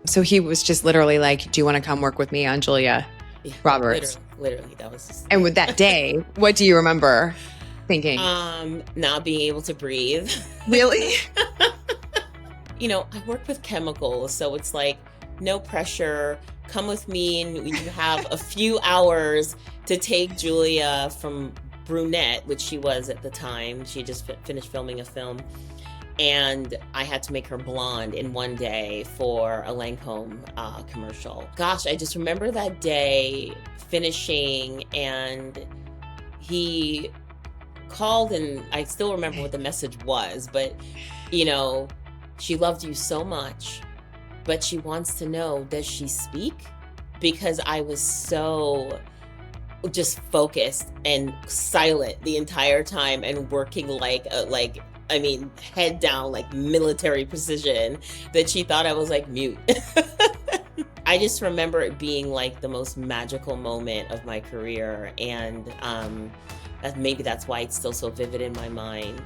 So he was just literally like, do you want to come work with me on Julia Yeah, Roberts? literally, that was just And with that day, what do you remember thinking? not being able to breathe. Really? I work with chemicals, so it's like no pressure. Come with me, and you have a few hours to take Julia from brunette, which she was at the time. She just finished filming a film, and I had to make her blonde in one day for a Lancome commercial. Gosh, I just remember that day finishing, and he called, and I still remember what the message was, but you know, she loved you so much, but she wants to know, does she speak? Because I was so just focused and silent the entire time and working head down, like military precision, that she thought I was like mute. I just remember it being like the most magical moment of my career, and maybe that's why it's still so vivid in my mind.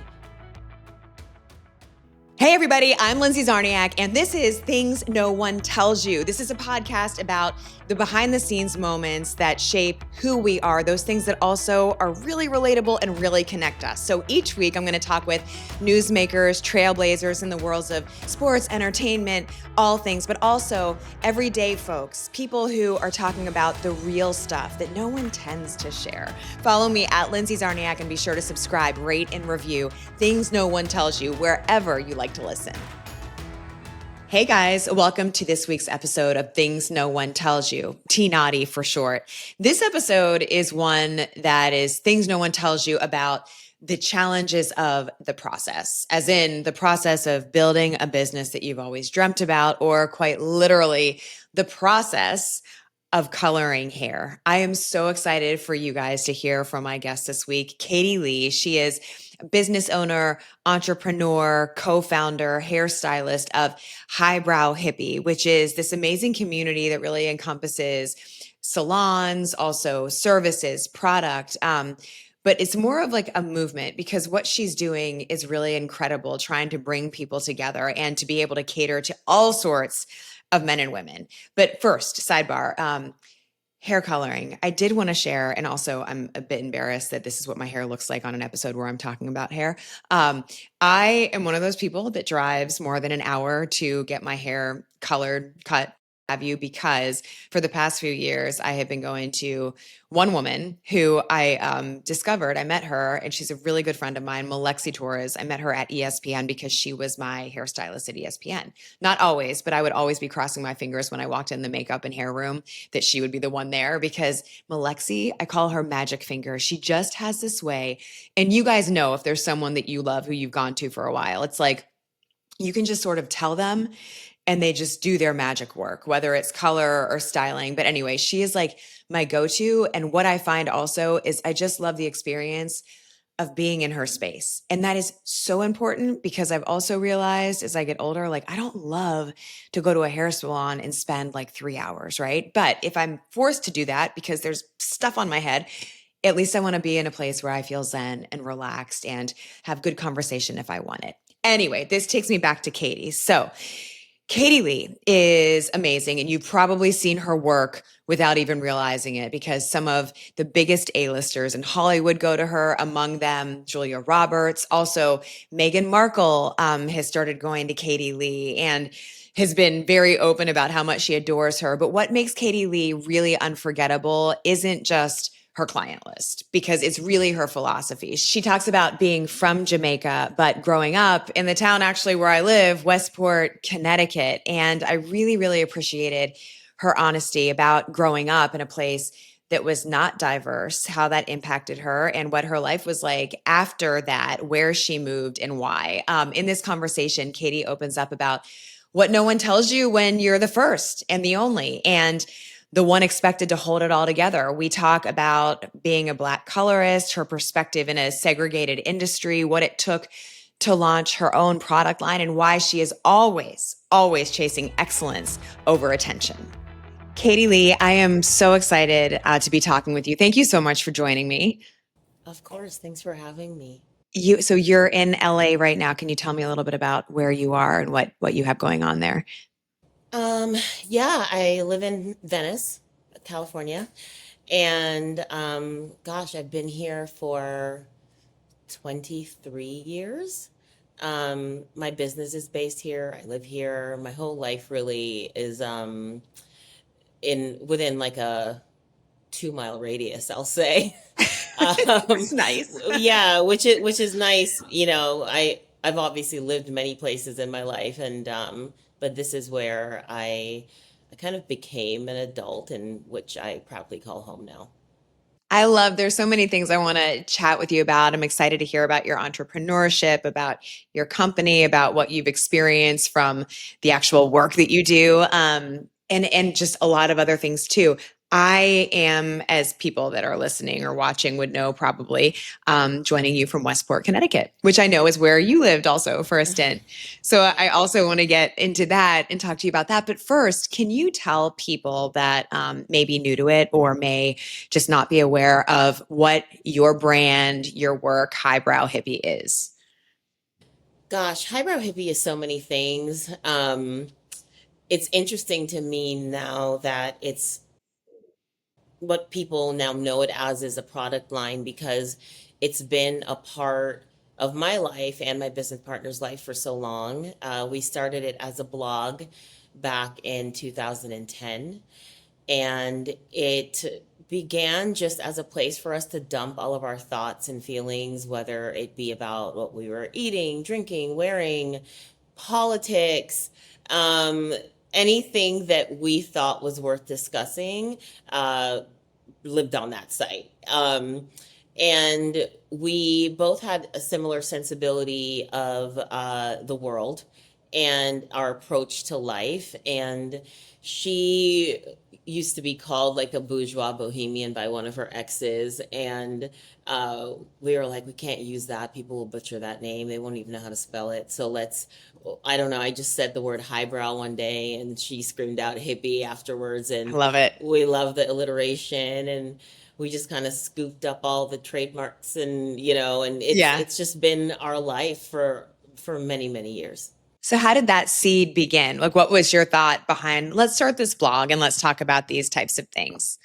Hey, everybody, I'm Lindsay Zarniak, and this is Things No One Tells You. This is a podcast about the behind the scenes moments that shape who we are, those things that also are really relatable and really connect us. So each week, I'm going to talk with newsmakers, trailblazers in the worlds of sports, entertainment, all things, but also everyday folks, people who are talking about the real stuff that no one tends to share. Follow me at Lindsay Zarniak and be sure to subscribe, rate, and review Things No One Tells You wherever you like to listen. Hey guys, welcome to this week's episode of Things No One Tells You, T-Naughty for short. This episode is one that is Things No One Tells You about the challenges of the process, as in the process of building a business that you've always dreamt about, or quite literally the process of coloring hair. I am so excited for you guys to hear from my guest this week, Kadi Lee. She is a business owner, entrepreneur, co-founder, hairstylist of Highbrow Hippie, which is this amazing community that really encompasses salons, also services, product. But it's more of like a movement, because what she's doing is really incredible, trying to bring people together and to be able to cater to all sorts of men and women. But first, sidebar, hair coloring. I did want to share, and also I'm a bit embarrassed that this is what my hair looks like on an episode where I'm talking about hair. I am one of those people that drives more than an hour to get my hair colored, cut, have you, because for the past few years, I have been going to one woman who I discovered. I met her, and she's a really good friend of mine, Malexi Torres. I met her at ESPN because she was my hairstylist at ESPN. Not always, but I would always be crossing my fingers when I walked in the makeup and hair room that she would be the one there, because Malexi, I call her magic finger. She just has this way. And you guys know, if there's someone that you love who you've gone to for a while, it's like you can just sort of tell them and they just do their magic work, whether it's color or styling. But anyway, she is like my go-to. And what I find also is I just love the experience of being in her space. And that is so important, because I've also realized as I get older, like I don't love to go to a hair salon and spend like 3 hours, right? But if I'm forced to do that because there's stuff on my head, at least I want to be in a place where I feel zen and relaxed and have good conversation if I want it. Anyway, this takes me back to Kadi. So Kadi Lee is amazing, and you've probably seen her work without even realizing it, because some of the biggest A-listers in Hollywood go to her, among them Julia Roberts. Also, Meghan Markle has started going to Kadi Lee and has been very open about how much she adores her. But what makes Kadi Lee really unforgettable isn't just her client list, because it's really her philosophy. She talks about being from Jamaica, but growing up in the town actually where I live, Westport, Connecticut. And I really, really appreciated her honesty about growing up in a place that was not diverse, how that impacted her, and what her life was like after that, where she moved and why. In this conversation, Kadi opens up about what no one tells you when you're the first and the only, and the one expected to hold it all together. We talk about being a Black colorist, her perspective in a segregated industry, what it took to launch her own product line, and why she is always, always chasing excellence over attention. Kadi Lee, I am so excited to be talking with you. Thank you so much for joining me. Of course, thanks for having me. So you're in LA right now. Can you tell me a little bit about where you are and what you have going on there? Um, yeah, I live in Venice, California, and gosh, I've been here for 23 years. My business is based here. I live here. My whole life really is in within like a 2 mile radius, I'll say. It's Um, nice. yeah, which is nice. I've obviously lived many places in my life, and but this is where I kind of became an adult, and which I proudly call home now. I love, there's so many things I want to chat with you about. I'm excited to hear about your entrepreneurship, about your company, about what you've experienced from the actual work that you do, and just a lot of other things too. I am, as people that are listening or watching would know, probably joining you from Westport, Connecticut, which I know is where you lived also for a stint. So I also want to get into that and talk to you about that. But first, can you tell people that may be new to it or may just not be aware of what your brand, your work, Highbrow Hippie is? Gosh, highbrow hippie is so many things. It's interesting to me now that it's what people now know it as is a product line because it's been a part of my life and my business partner's life for so long. We started it as a blog back in 2010, and it began just as a place for us to dump all of our thoughts and feelings, whether it be about what we were eating, drinking, wearing, politics, um, anything that we thought was worth discussing. Lived on that site. And we both had a similar sensibility of the world and our approach to life. And she used to be called like a bourgeois bohemian by one of her exes. And we were like, we can't use that. People will butcher that name. They won't even know how to spell it. So I don't know. I just said the word highbrow one day and she screamed out hippie afterwards. I And love it. we love the alliteration, and we just kind of scooped up all the trademarks, and and it's Yeah. it's just been our life for many, many years. So, how did that seed begin? Like, what was your thought behind, let's start this blog and let's talk about these types of things?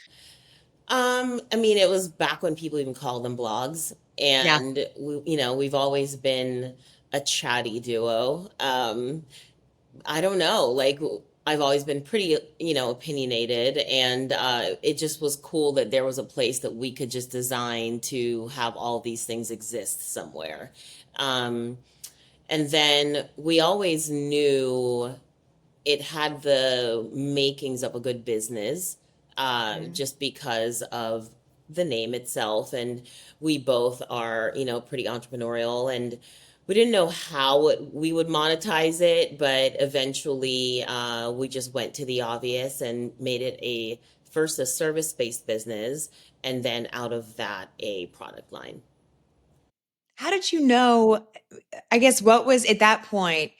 I mean, it was back when people even called them blogs, Yeah. and we've always been a chatty duo. I don't know, like I've always been pretty, opinionated, and it just was cool that there was a place that we could just design to have all these things exist somewhere. Um, and then we always knew it had the makings of a good business, Mhm. just because of the name itself. And we both are, pretty entrepreneurial, and we didn't know how we would monetize it, but eventually we just went to the obvious and made it first a service-based business, and then out of that a product line. How did you know? I guess what was at that point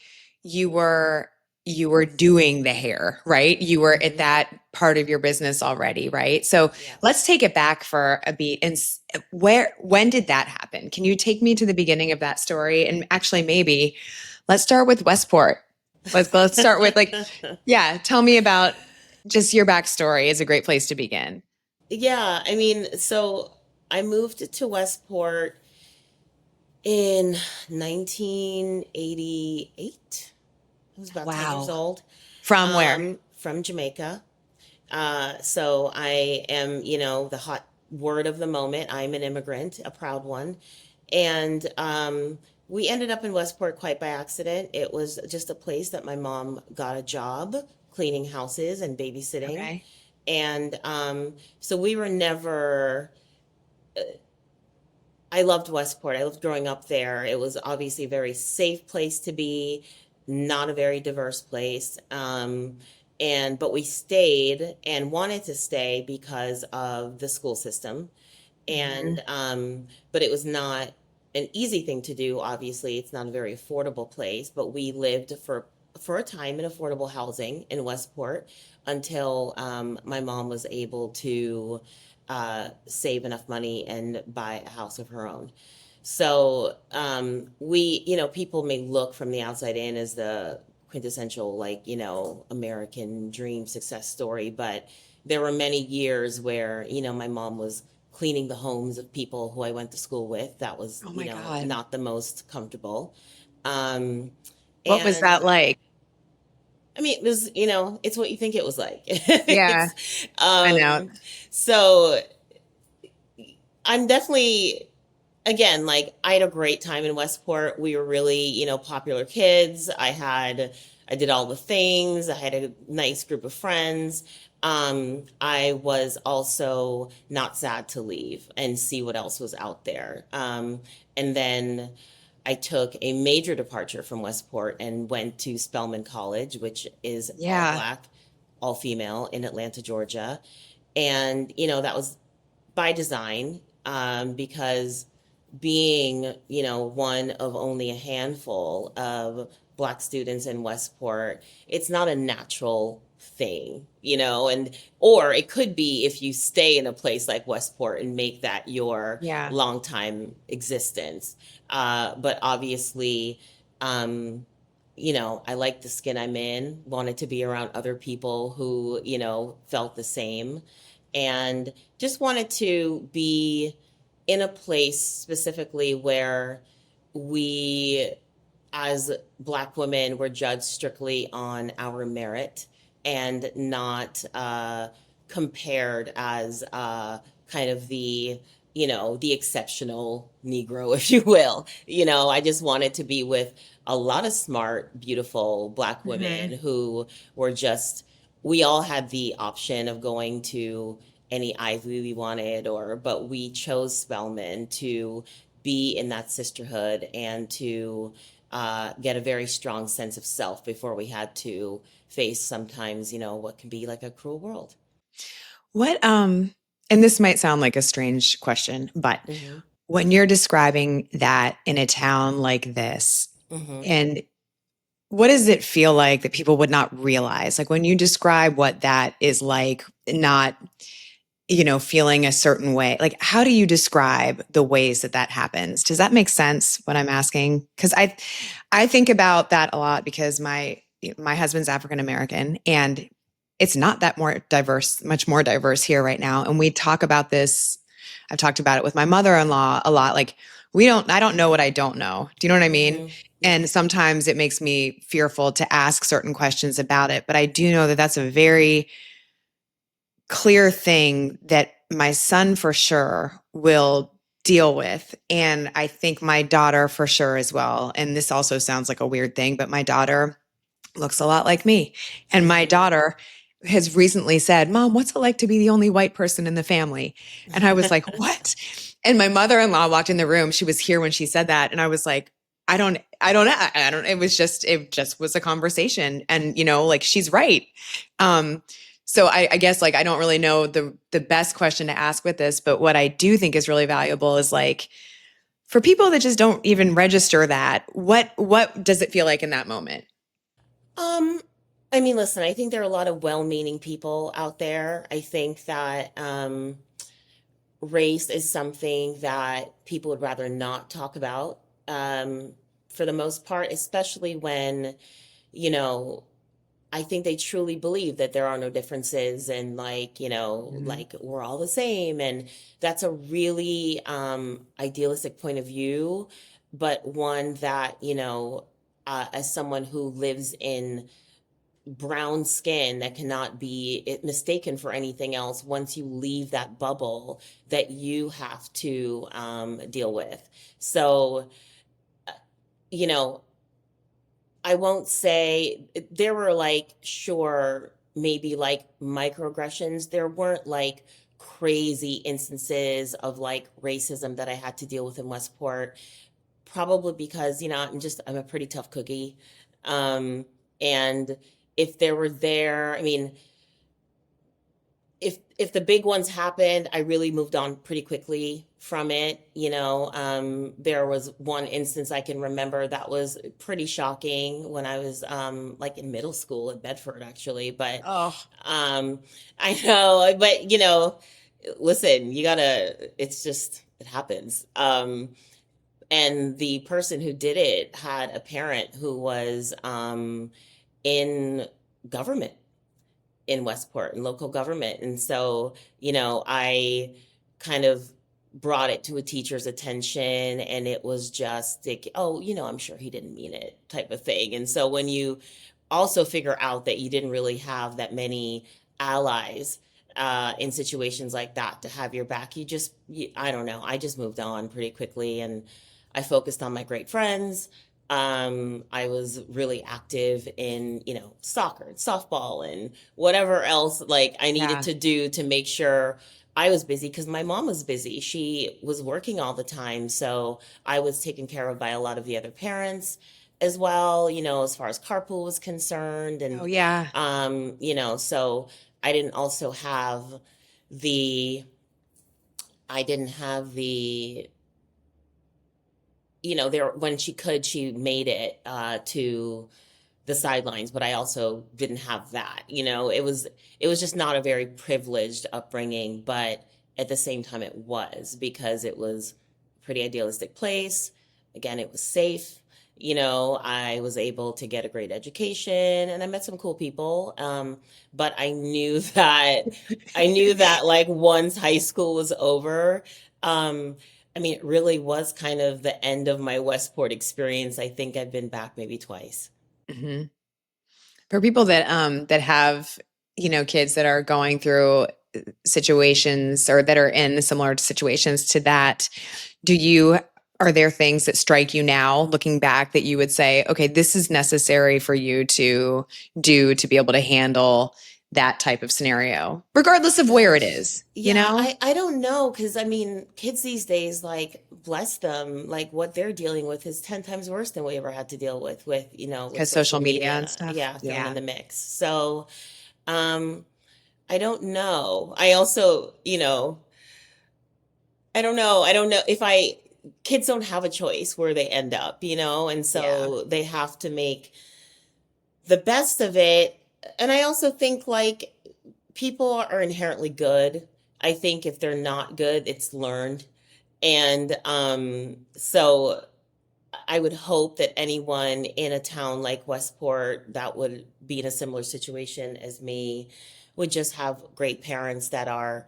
you were you were doing the hair, right? You were at Hmm. that part of your business already, right? So Yeah. let's take it back for a beat and where when did that happen? Can you take me to the beginning of that story? And actually maybe let's start with Westport. Let's start with like, yeah, tell me about just your backstory is a great place to begin. Yeah, I mean, so I moved to Westport in 1988. I was about 10 years Wow. old, From where? from Jamaica. So I am, the hot word of the moment. I'm an immigrant, a proud one. And we ended up in Westport quite by accident. It was just a place that my mom got a job cleaning houses and babysitting. Okay. And so we were never I loved Westport. I loved growing up there. It was obviously a very safe place to be, not a very diverse place. And but we stayed and wanted to stay because of the school system. Mhm. And but it was not an easy thing to do. Obviously, it's not a very affordable place, but we lived for a time in affordable housing in Westport until my mom was able to save enough money and buy a house of her own. So people may look from the outside in as the quintessential, like, American dream success story, but there were many years where, my mom was cleaning the homes of people who I went to school with. That was, Oh my God. not the most comfortable. Um, What was and that like? I mean, it was, it's what you think it was like. Yeah, I know. So I'm definitely, again, like, I had a great time in Westport. We were really, popular kids. I did all the things. I had a nice group of friends. I was also not sad to leave and see what else was out there. And then I took a major departure from Westport and went to Spelman College, which is all Yeah. black, all female in Atlanta, Georgia. And, that was by design, because being, one of only a handful of Black students in Westport, it's not a natural thing, and or it could be if you stay in a place like Westport and make that your Yeah. longtime existence. But obviously, um, I like the skin I'm in, wanted to be around other people who, felt the same, and just wanted to be in a place specifically where we, as Black women, were judged strictly on our merit and not compared as kind of the exceptional Negro, if you will. I just wanted to be with a lot of smart, beautiful Black women Hmm. who were just, we all had the option of going to any Ivy we wanted, but we chose Spelman to be in that sisterhood and to get a very strong sense of self before we had to face sometimes, what can be like a cruel world. What, and this might sound like a strange question, but Hmm. when you're describing that in a town like this, Hmm. and what does it feel like that people would not realize? Like when you describe what that is like, not, feeling a certain way, like how do you describe the ways that that happens? Does that make sense what I'm asking? Because I think about that a lot because my husband's African American and it's not that more diverse, much more diverse here right now. And we talk about this. I've talked about it with my mother-in-law a lot. Like I don't know what I don't know. Do you know what I mean? Hmm. Yeah. And sometimes it makes me fearful to ask certain questions about it. But I do know that that's a very clear thing that my son for sure will deal with. And I think my daughter for sure as well. And this also sounds like a weird thing, but my daughter looks a lot like me. And my Hmm. daughter has recently said, Mom, what's it like to be the only white person in the family? And I was like, What? And my mother in law walked in the room. She was here when she said that. And I was like, I don't know. I don't, it just was a conversation. And, like she's right. Um, so I guess like I don't really know the best question to ask with this, but what I do think is really valuable is like for people that just don't even register that, what does it feel like in that moment? Um, I mean, listen, I think there are a lot of well-meaning people out there. I think that race is something that people would rather not talk about, um, for the most part, especially when, you know, I think they truly believe that there are no differences and, like, Mhm. like we're all the same. And that's a really idealistic point of view, but one that, as someone who lives in brown skin that cannot be mistaken for anything else once you leave that bubble that you have to deal with. So, you know, I won't say there were, like, sure, maybe like microaggressions. There weren't like crazy instances of like racism that I had to deal with in Westport, probably because, I'm a pretty tough cookie. Um, and if there were there, I mean, if the big ones happened, I really moved on pretty quickly from it. There was one instance I can remember that was pretty shocking when I was like in middle school in Bedford, actually. But Oh, um, I know, but listen, you gotta. It's just it happens. And the person who did it had a parent who was in government in Westport, in local government. And so, I kind of brought it to a teacher's attention, and it was just like, oh, I'm sure he didn't mean it type of thing. And so when you also figure out that you didn't really have that many allies in situations like that to have your back, I don't know, I just moved on pretty quickly, and I focused on my great friends. I was really active in, soccer and softball and whatever else like I needed Yeah. to do to make sure I was busy, because my mom was busy. She was working all the time. So I was taken care of by a lot of the other parents as well, as far as carpool was concerned. Oh, And, yeah. so I didn't also have the, I didn't have the there when she could, she made it to the sidelines, but I also didn't have that. It was just not a very privileged upbringing, but at the same time it was, because it was a pretty idealistic place. Again, it was safe. I was able to get a great education, and I met some cool people. But I knew that like once high school was over, um, I mean, it really was kind of the end of my Westport experience. I think I've been back maybe twice. Hmm. For people that have, kids that are going through situations or that are in similar situations to that, do you are there things that strike you now looking back that you would say, okay, this is necessary for you to do to be able to handle that type of scenario, regardless of where it Gosh. is, you Yeah, know? I don't know, because I mean, kids these days, like, bless them, like what they're dealing with is 10 times worse than we ever had to deal with Because social social media and media, stuff. yeah, thrown in Yeah. the mix. So, um, I don't know. I also, I don't know. I don't know if kids don't have a choice where they end up, and Yeah. so they have to make the best of it. And I also think like people are inherently good. I think if they're not good, it's learned. And so I would hope that anyone in a town like Westport that would be in a similar situation as me would just have great parents that are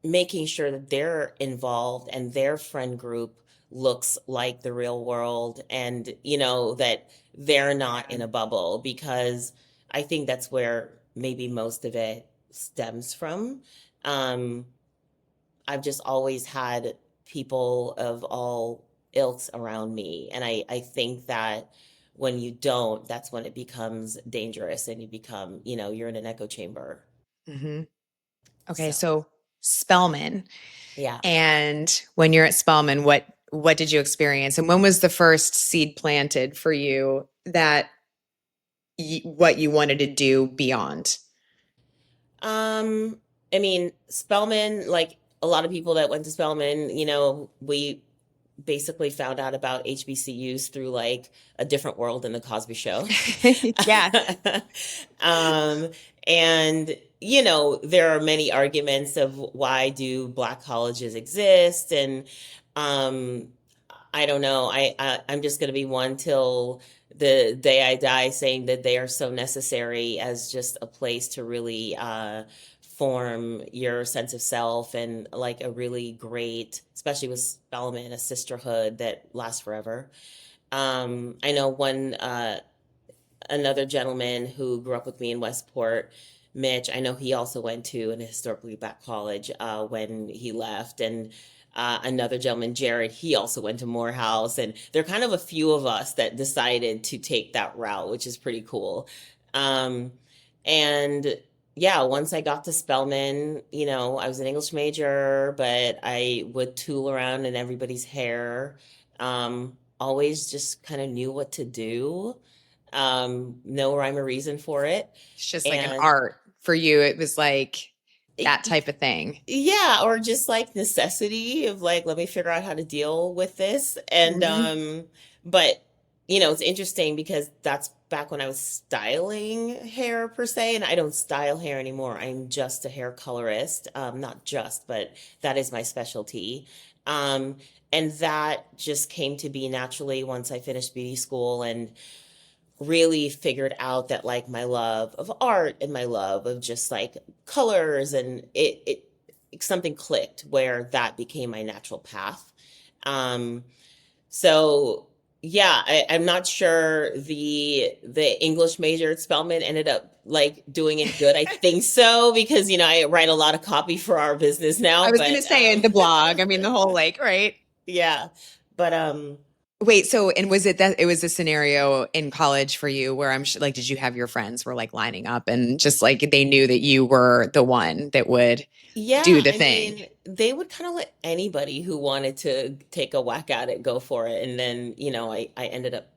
making sure that they're involved and their friend group looks like the real world, and that they're not in a bubble, because I think that's where maybe most of it stems from. um I've just always had people of all ilks around me, and I think that when you don't, that's when it becomes dangerous, and you become, you're in an echo chamber. Hmm. Okay, So so Spelman. yeah. And when you're at Spelman, what did you experience? And when was the first seed planted for you that what you wanted to do beyond? Um, I mean, Spelman, like a lot of people that went to Spelman, we basically found out about HBCUs through like a different world in the Cosby Show. Yeah. um, and there are many arguments of why do black colleges exist, and um, I don't know. I'm just going to be one till the day I die, saying that they are so necessary as just a place to really form your sense of self, and like a really great, especially with Spelman, a sisterhood that lasts forever. I know one another gentleman who grew up with me in Westport, Mitch. I know he also went to an historically black college when he left, and another gentleman, Jared, he also went to Morehouse, and there are kind of a few of us that decided to take that route, which is pretty cool. Um, and yeah, once I got to Spelman, I was an English major, but I would tool around in everybody's hair. Always just kind of knew what to do. No rhyme or reason for it. It's just like an And art for you. It was like that type of thing. yeah, or just like necessity of like, let me figure out how to deal with this. And Hmm. but it's interesting because that's back when I was styling hair per se, and I don't style hair anymore. I'm just a hair colorist. Not just, but that is my specialty. And that just came to be naturally once I finished beauty school, and really figured out that like my love of art and my love of just like colors and something clicked where that became my natural path. Um, so yeah, I'm not sure the English major at Spelman ended up like doing any good. I think so because I write a lot of copy for our business now, I was going to but say in the blog, I mean, the whole like, right? yeah. But Wait, so and was it that it was a scenario in college for you where I'm like, did you have your friends were like lining up and just like they knew that you were the one that would do yeah, the I thing? mean, they would kind of let anybody who wanted to take a whack at it go for it. And then, I ended up,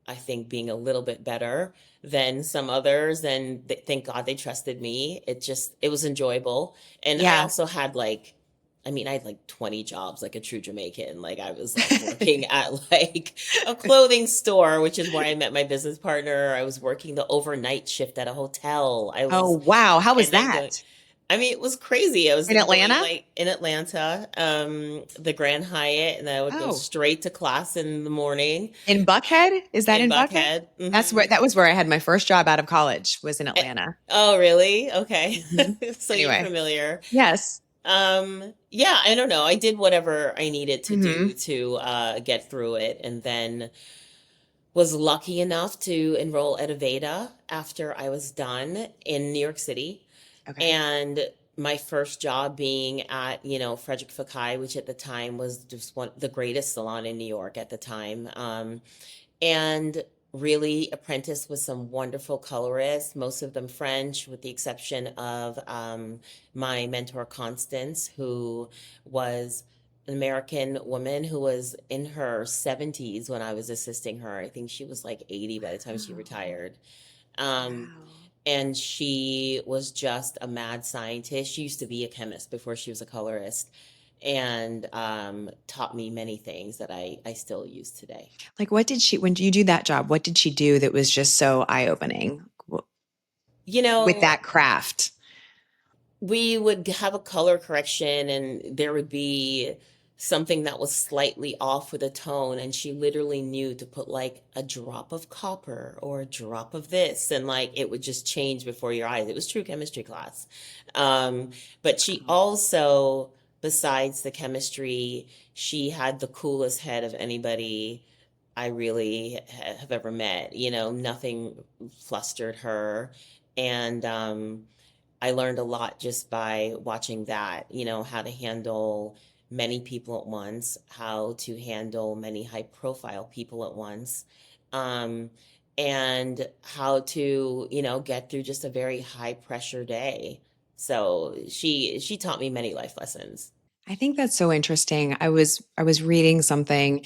I think, being a little bit better than some others. And thank God they trusted me. It was enjoyable. And I Yeah. also had like, I mean, I had like 20 jobs like a true Jamaican. Like I was like working at like a clothing store, which is where I met my business partner. I was working the overnight shift at a hotel. Oh, wow. How was And then that? going, I mean, it was crazy. I was In then going Atlanta? like in Atlanta, the Grand Hyatt, and I would go Oh, straight to class in the morning in Buckhead? Is that in in Buckhead? Buckhead. That was where I had my first job out of college was in Atlanta. Oh, really? Okay. Hmm. So you're Anyway, familiar. yes. Yeah, I don't know. I did whatever I needed to do Hmm. to get through it, and then was lucky enough to enroll at Aveda after I was done in New York City. Okay. And my first job being at, Frederick Fekkai, which at the time was just the greatest salon in New York at the time. And really apprenticed with some wonderful colorists, most of them French, with the exception of my mentor, Constance, who was an American woman who was in her 70s when I was assisting her. I think she was like 80 by the time she Wow. retired. Um, Wow. and she was just a mad scientist. She used to be a chemist before she was a colorist and taught me many things that I still use today. Like, what did she, when you do that job, what did she do that was just so eye-opening You with know, that craft? we would have a color correction and there would be something that was slightly off with a tone and she literally knew to put like a drop of copper or a drop of this and like it would just change before your eyes. It was true chemistry class. But she also, besides the chemistry, she had the coolest head of anybody I really have ever met. Nothing flustered her. And I learned a lot just by watching that, how to handle many people at once, how to handle many high profile people at once, um, and how to, get through just a very high pressure day. So she taught me many life lessons. I think that's so interesting. I was reading something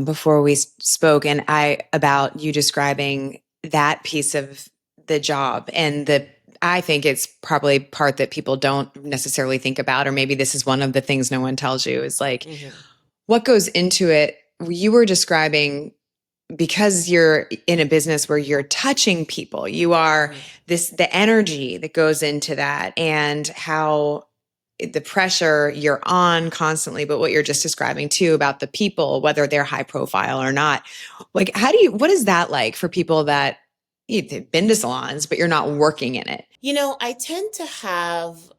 before we spoke, and I about you describing that piece of the job, and the I think it's probably part that people don't necessarily think about, or maybe this is one of the things no one tells you is like Hmm. what goes into it. You were describing because you're in a business where you're touching people, you are Hmm. the energy that goes into that, and how the pressure you're on constantly, but what you're just describing too about the people, whether they're high profile or not. Like, what is that like for people that they've been to salons, but you're not working in it? I tend to have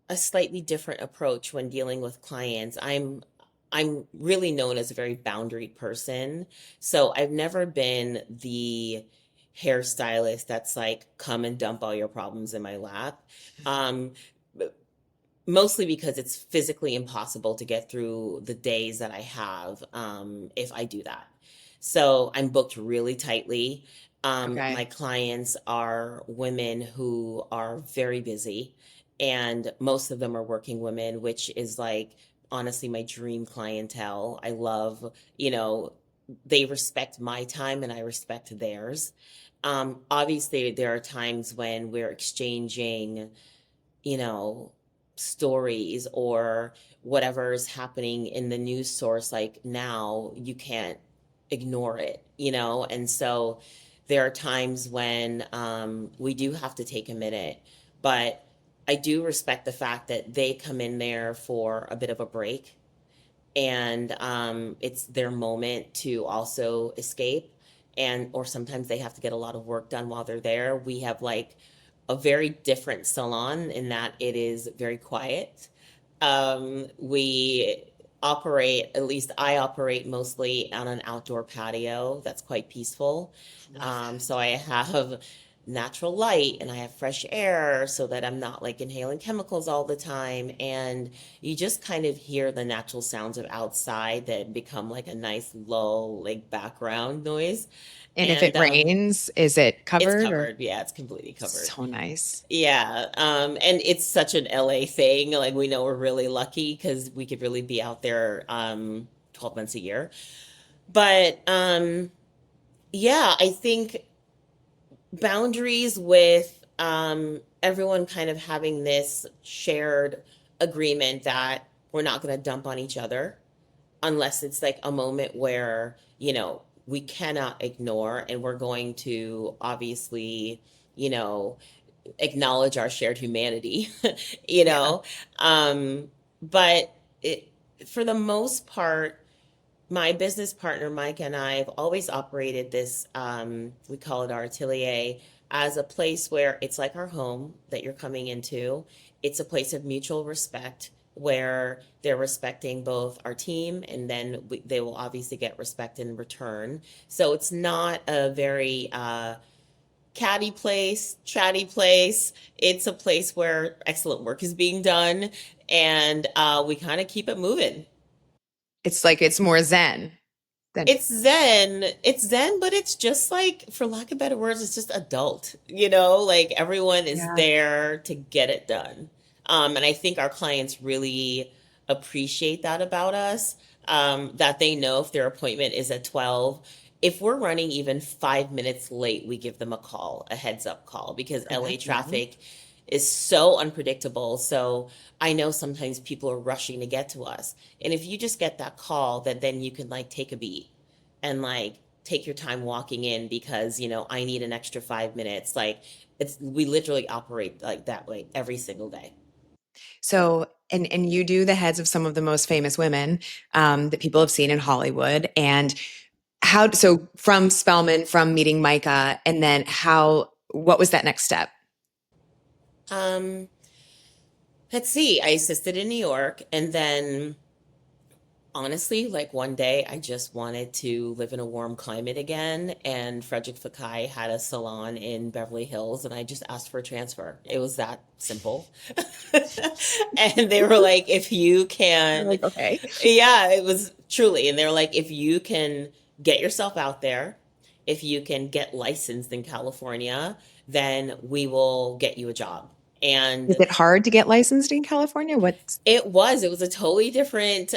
a slightly different approach when dealing with clients. I'm really known as a very boundary person. So I've never been the hairstylist that's like come and dump all your problems in my lap. Um Mostly because it's physically impossible to get through the days that I have if I do that. So I'm booked really tightly. My Okay. clients are women who are very busy, and most of them are working women, which is like honestly my dream clientele. I love, they respect my time and I respect theirs. Obviously, there are times when we're exchanging you know, stories or whatever is happening in the news source, like now you can't ignore it, And so there are times when we do have to take a minute, but I do respect the fact that they come in there for a bit of a break and it's their moment to also escape. and or sometimes they have to get a lot of work done while they're there. We have like a very different salon in that it is very quiet. We operate, at least I operate mostly on an outdoor patio that's quite peaceful. Love that. So I have natural light and I have fresh air so that I'm not like inhaling chemicals all the time. And you just kind of hear the natural sounds of outside that become like a nice low, like background noise. And if it And rains, is it it's covered or covered. Yeah, it's completely covered. so nice? Yeah, and it's such an LA thing. Like we know we're really lucky because we could really be out there 12 months a year. But yeah, I think boundaries with everyone kind of having this shared agreement that we're not going to dump on each other unless it's like a moment where, we cannot ignore and we're going to obviously, you know, acknowledge our shared humanity, you Yeah. know. But it, for the most part, my business partner Mike and I have always operated this. We call it our atelier as a place where it's like our home that you're coming into. It's a place of mutual respect where they're respecting both our team and then they will obviously get respect in return. So it's not a very catty place, chatty place. It's a place where excellent work is being done, and we kind of keep it moving. It's like it's more zen than It's zen, but it's just like, for lack of better words, it's just adult. Like everyone is yeah. there to get it done. And I think our clients really appreciate that about us. That they know if their appointment is at 12, if we're running even 5 minutes late, we give them a call, a heads up call, because LA Correct. Yeah. traffic is so unpredictable. So I know sometimes people are rushing to get to us. And if you just get that call, then you can like take a beat and like take your time walking in because, I need an extra 5 minutes. Like we literally operate like that way every single day. So, and you do the heads of some of the most famous women that people have seen in Hollywood. And so from Spellman, from meeting Micah, and then what was that next step? Um, let's see. I assisted in New York and then honestly, like one day I just wanted to live in a warm climate again, and Frederick Fekkai had a salon in Beverly Hills, and I just asked for a transfer. It was that simple. And they were like, if you You're can, like, okay. yeah, it was truly. And they were like, if you can get yourself out there, if you can get licensed in California, then we will get you a job. Is And it hard to get licensed in California? What's it was a totally different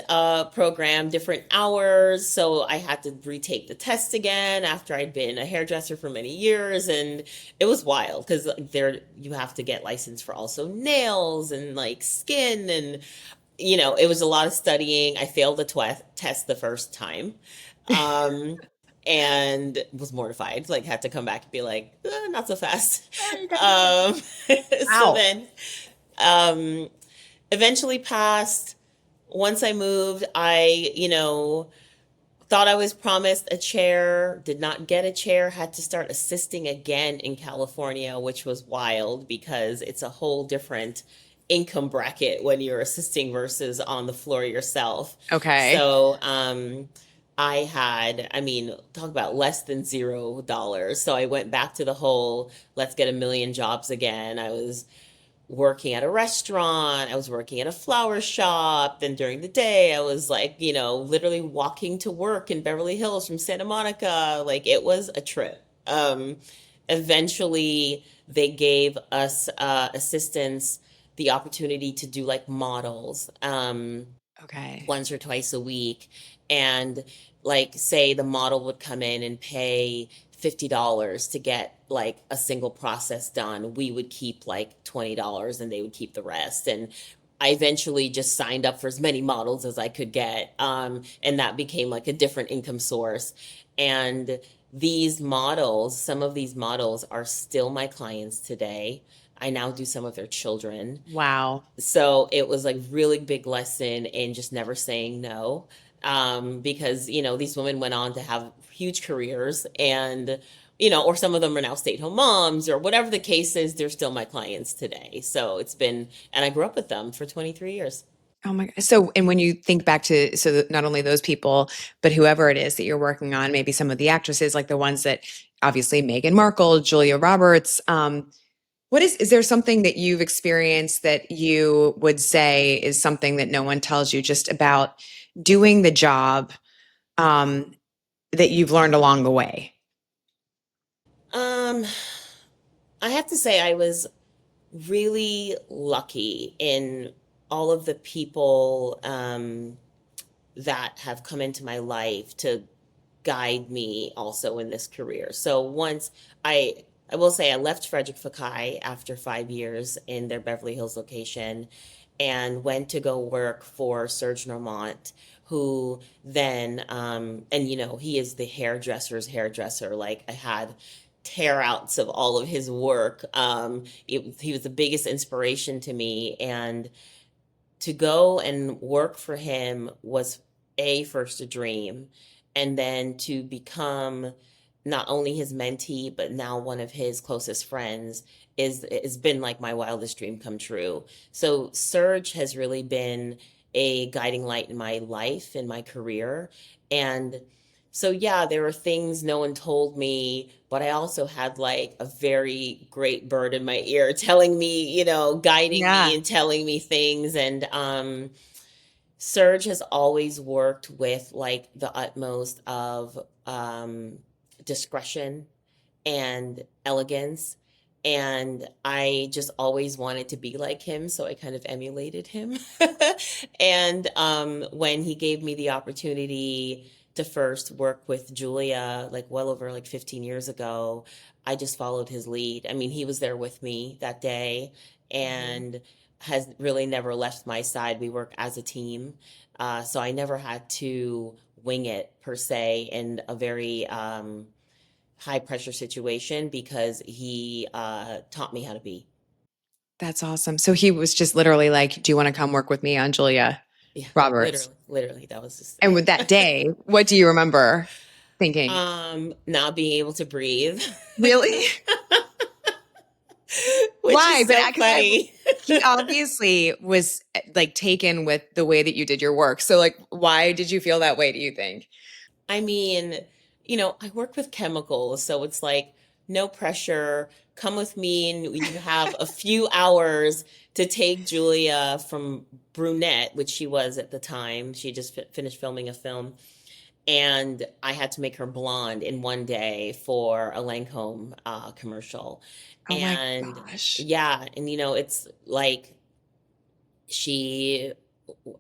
program, different hours. So I had to retake the test again after I'd been a hairdresser for many years, and it was wild because there you have to get licensed for also nails and like skin, and it was a lot of studying. I failed the test the first time, um, and was mortified. Like had to come back and be like, not so fast. oh, you gotta do Um, so wow. then. Um, Eventually passed. Once I moved, I, thought I was promised a chair, did not get a chair, had to start assisting again in California, which was wild because it's a whole different income bracket when you're assisting versus on the floor yourself. Okay. So, I had, I mean, talk about less than $0. So I went back to the whole let's get a million jobs again. I was working at a restaurant, I was working at a flower shop. Then during the day, I was like, literally walking to work in Beverly Hills from Santa Monica. Like it was a trip. Eventually, they gave us assistants the opportunity to do like models. Okay. Once or twice a week. And like, say the model would come in and pay $50 to get like a single process done. We would keep like $20 and they would keep the rest. And I eventually just signed up for as many models as I could get. And that became like a different income source. And some of these models are still my clients today. I now do some of their children. Wow. So it was like really big lesson in just never saying no. Because these women went on to have huge careers, and or some of them are now stay-at-home moms, or whatever the case is, they're still my clients today. So it's been, and I grew up with them for 23 years. Oh my God. So, and when you think back to, so that not only those people, but whoever it is that you're working on, maybe some of the actresses, like the ones that obviously Meghan Markle, Julia Roberts, what is there something that you've experienced that you would say is something that no one tells you just about doing the job, um, that you've learned along the way? Um, I have to say I was really lucky in all of the people that have come into my life to guide me also in this career. So once I will say I left Frederick Fekkai after 5 years in their Beverly Hills location and went to go work for Serge Normant, who then and he is the hairdresser's hairdresser. Like, I had tear outs of all of his work. He was the biggest inspiration to me, and to go and work for him was first a dream, and then to become not only his mentee but now one of his closest friends is has been like my wildest dream come true. So Serge has really been a guiding light in my life, in my career. And so yeah, there were things no one told me, but I also had like a very great bird in my ear telling me, guiding me Yeah, and telling me things. And Serge has always worked with like the utmost of discretion and elegance. And I just always wanted to be like him, so I kind of emulated him. And when he gave me the opportunity to first work with Julia, like well over like 15 years ago, I just followed his lead. I mean, he was there with me that day mhm. and has really never left my side. We work as a team. So I never had to wing it per se in a very high pressure situation because he taught me how to be. That's awesome. So he was just literally like, "Do you want to come work with me on Julia Yeah, Roberts?" literally, that was just And with that day, what do you remember thinking? not being able to breathe, Really? which Why? is But so funny. he obviously was like taken with the way that you did your work. So like, why did you feel that way, do you think? I mean, I work with chemicals, so it's like no pressure. Come with me, and you have a few hours to take Julia from brunette, which she was at the time. She just finished filming a film, and I had to make her blonde in one day for a Lancome commercial. Oh my And gosh. yeah, and it's like she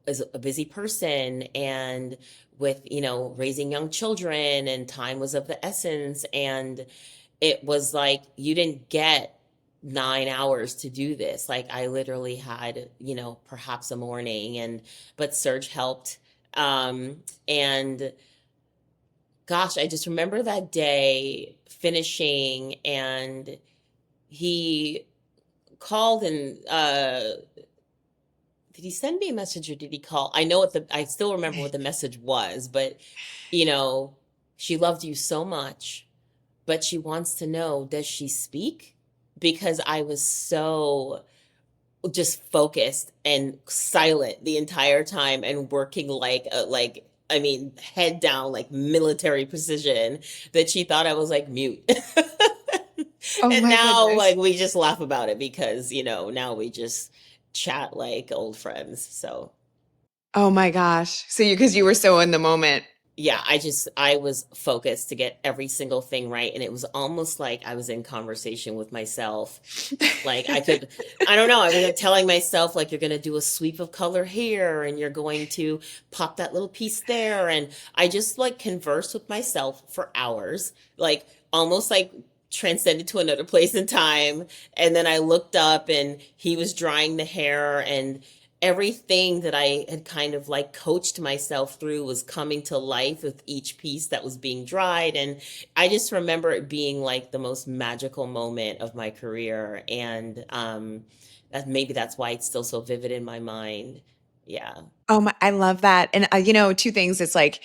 is a busy person, and with raising young children, and time was of the essence, and it was like you didn't get 9 hours to do this. Like, I literally had perhaps a morning, and but Serge helped. And gosh, I just remember that day finishing, and he called, and did he send me a message or did he call? I still remember what the message was, but you know, she loved you so much, but she wants to know, does she speak? Because I was so just focused and silent the entire time and working I mean, head down, like military precision, that she thought I was like mute. Oh And my now, goodness. like, we just laugh about it because, now we just chat like old friends. So, Oh my gosh. So because you were so in the moment. yeah, I was focused to get every single thing right. And it was almost like I was in conversation with myself. Like, I don't know, I was like telling myself, like, you're going to do a sweep of color here, and you're going to pop that little piece there. And I just like conversed with myself for hours, like almost like transcended to another place in time. And then I looked up, and he was drying the hair, and everything that I had kind of like coached myself through was coming to life with each piece that was being dried. And I just remember it being like the most magical moment of my career. And maybe that's why it's still so vivid in my mind. Yeah. Oh my, I love that. And two things. It's like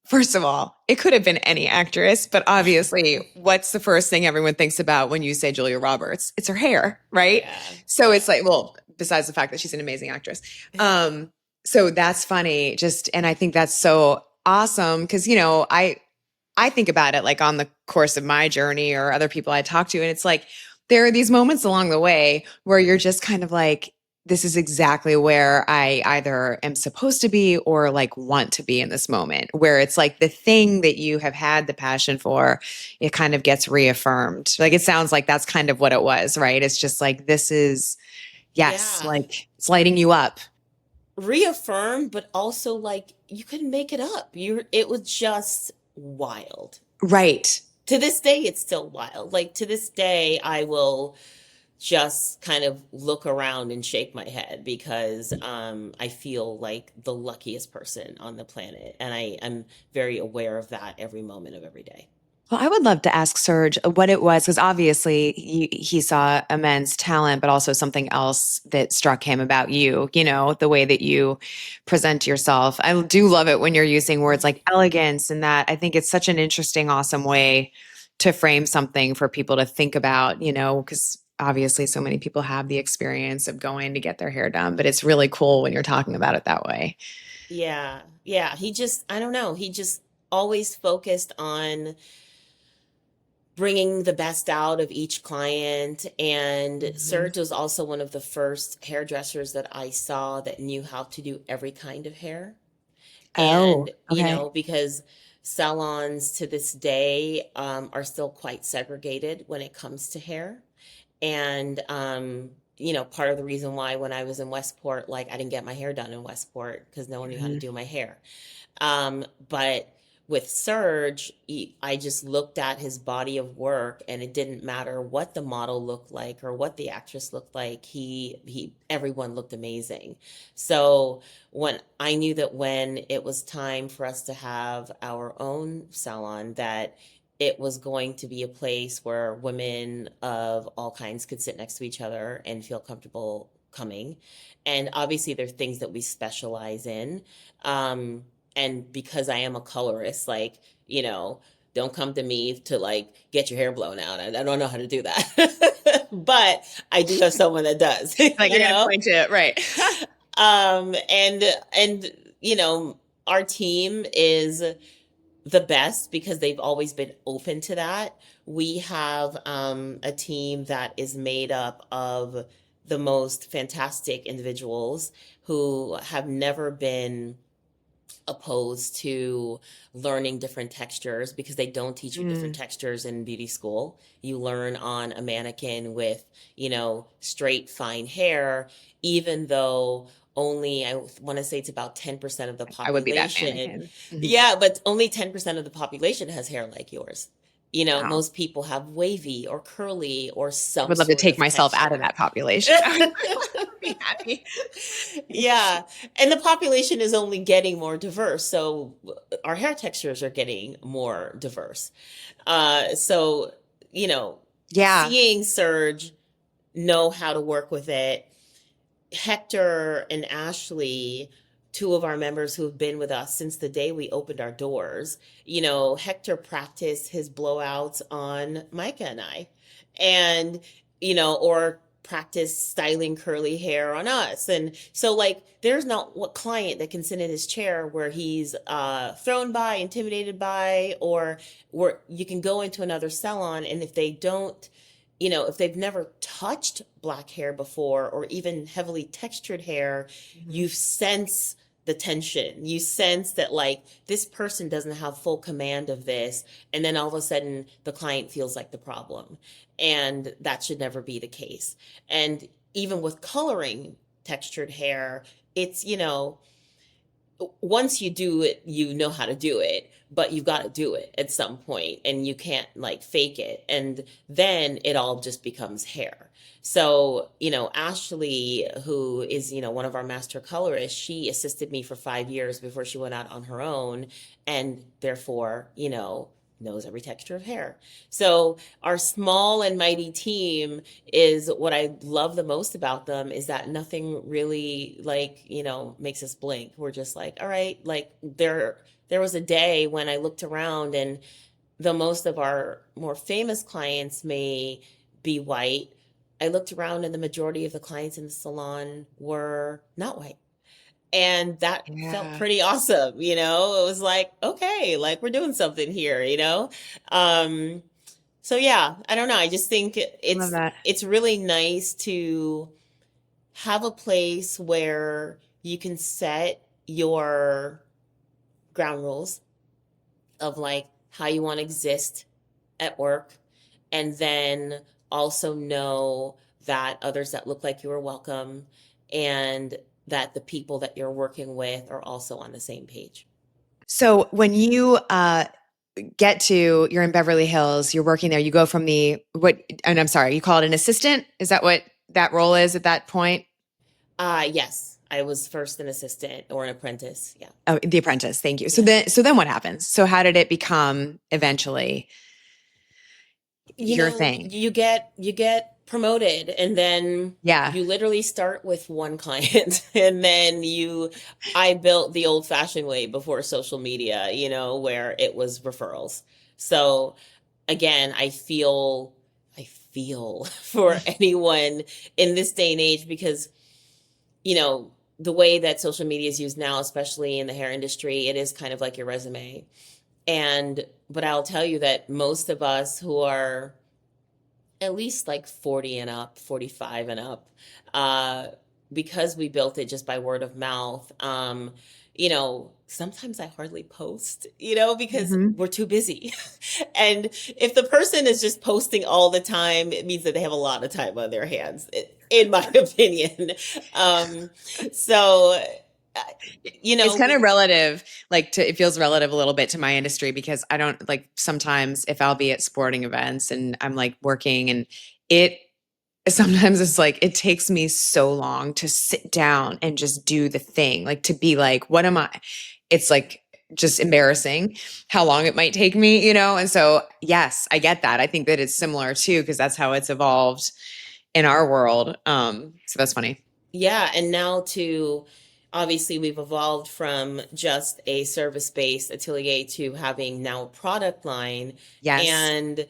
First of all, it could have been any actress, but obviously, what's the first thing everyone thinks about when you say Julia Roberts? It's her hair, right? Yeah, So it's yeah. like, well, besides the fact that she's an amazing actress. So that's funny. Just, and I think that's so awesome because, I think about it like on the course of my journey or other people I talk to, and it's like there are these moments along the way where you're just kind of like, this is exactly where I either am supposed to be or like want to be in this moment, where it's like the thing that you have had the passion for, it kind of gets reaffirmed. Like it sounds like that's kind of what it was, right? It's just like, this is, yes, Yeah. like it's lighting you up. Reaffirm, but also like you couldn't make it up. It was just wild. Right. To this day, it's still wild. Like to this day, I will just kind of look around and shake my head because I feel like the luckiest person on the planet. And I am very aware of that every moment of every day. Well, I would love to ask Serge what it was, because obviously he saw immense talent, but also something else that struck him about you, the way that you present yourself. I do love it when you're using words like elegance and that. I think it's such an interesting, awesome way to frame something for people to think about, because obviously so many people have the experience of going to get their hair done, but it's really cool when you're talking about it that way. Yeah. Yeah. I don't know. He just always focused on bringing the best out of each client. And Mhm. Serge was also one of the first hairdressers that I saw that knew how to do every kind of hair. Oh, And, okay. because salons to this day are still quite segregated when it comes to hair. And, part of the reason why when I was in Westport, like I didn't get my hair done in Westport because no one knew how to Mhm. do my hair. But with Serge, I just looked at his body of work, and it didn't matter what the model looked like or what the actress looked like. Everyone looked amazing. So when I knew that when it was time for us to have our own salon, that it was going to be a place where women of all kinds could sit next to each other and feel comfortable coming. And obviously, there are things that we specialize in. Um, and because I am a colorist, like, don't come to me to like get your hair blown out. I don't know how to do that. But I do have someone that does, Like I got to point to it, right? and you know, our team is the best because they've always been open to that. We have a team that is made up of the most fantastic individuals who have never been opposed to learning different textures because they don't teach you different Mm. textures in beauty school. You learn on a mannequin with, straight, fine hair, even though only, I want to say it's about 10% of the I would be that population. mannequin. Mhm. Yeah, but only 10% of the population has hair like yours. Wow. Most people have wavy or curly or I some would love to sort take of myself out of texture. that population. I would be happy. Yeah, and the population is only getting more diverse, so our hair textures are getting more diverse. So, you know, Yeah. seeing Serge know how to work with it, Hector and Ashley, two of our members who have been with us since the day we opened our doors, Hector practiced his blowouts on Micah and I, and, or practice styling curly hair on us. And so, like, there's not what client that can sit in his chair where he's thrown by, intimidated by, or where you can go into another salon, and if they don't, if they've never touched black hair before or even heavily textured hair, Mhm. you sense the tension. You sense that, like, this person doesn't have full command of this. And then all of a sudden, the client feels like the problem. And that should never be the case. And even with coloring textured hair, it's, once you do it, you know how to do it, but you've got to do it at some point and you can't like fake it. And then it all just becomes hair. So, Ashley, who is, one of our master colorists, she assisted me for 5 years before she went out on her own and therefore, knows every texture of hair. So our small and mighty team is what I love the most about them is that nothing really like, makes us blink. We're just like, all right, like they're there was a day when I looked around, and though most of our more famous clients may be white, I looked around and the majority of the clients in the salon were not white. And that felt Yeah. pretty awesome, you know? It was like, okay, like we're doing something here, you know? Um, so yeah, I don't know. I just think Love that. it's really nice to have a place where you can set your ground rules of like how you want to exist at work, and then also know that others that look like you are welcome, and that the people that you're working with are also on the same page. So when you get to, you're in Beverly Hills, you're working there, you go from the, what, and I'm sorry, you call it an assistant? Is that what that role is at that point? Yes, I was first an assistant or an apprentice. Yeah. Oh, the apprentice. Thank you. Yeah. So then what happens? So how did it become eventually You your know, thing? you get promoted, and then Yeah. you literally start with one client and then you I built the old fashioned way before social media, you know, where it was referrals. So again, I feel for anyone in this day and age, because you know, the way that social media is used now, especially in the hair industry, it is kind of like your resume. And but I'll tell you that most of us who are at least like 40 and up, 45 and up, uh, because we built it just by word of mouth. You know, sometimes I hardly post, you know, because Hmm. we're too busy. And if the person is just posting all the time, it means that they have a lot of time on their hands, in my opinion. Um, so, uh, you It's know, kind of relative, like to, it feels relative a little bit to my industry because I don't like sometimes if I'll be at sporting events and I'm like working and it sometimes it's like it takes me so long to sit down and just do the thing, like to be like, what am I? It's like just embarrassing how long it might take me, you know? And so, yes, I get that. I think that it's similar too, because that's how it's evolved in our world. So that's funny. yeah, and now to obviously we've evolved from just a service-based atelier to having now a product line, Yes. and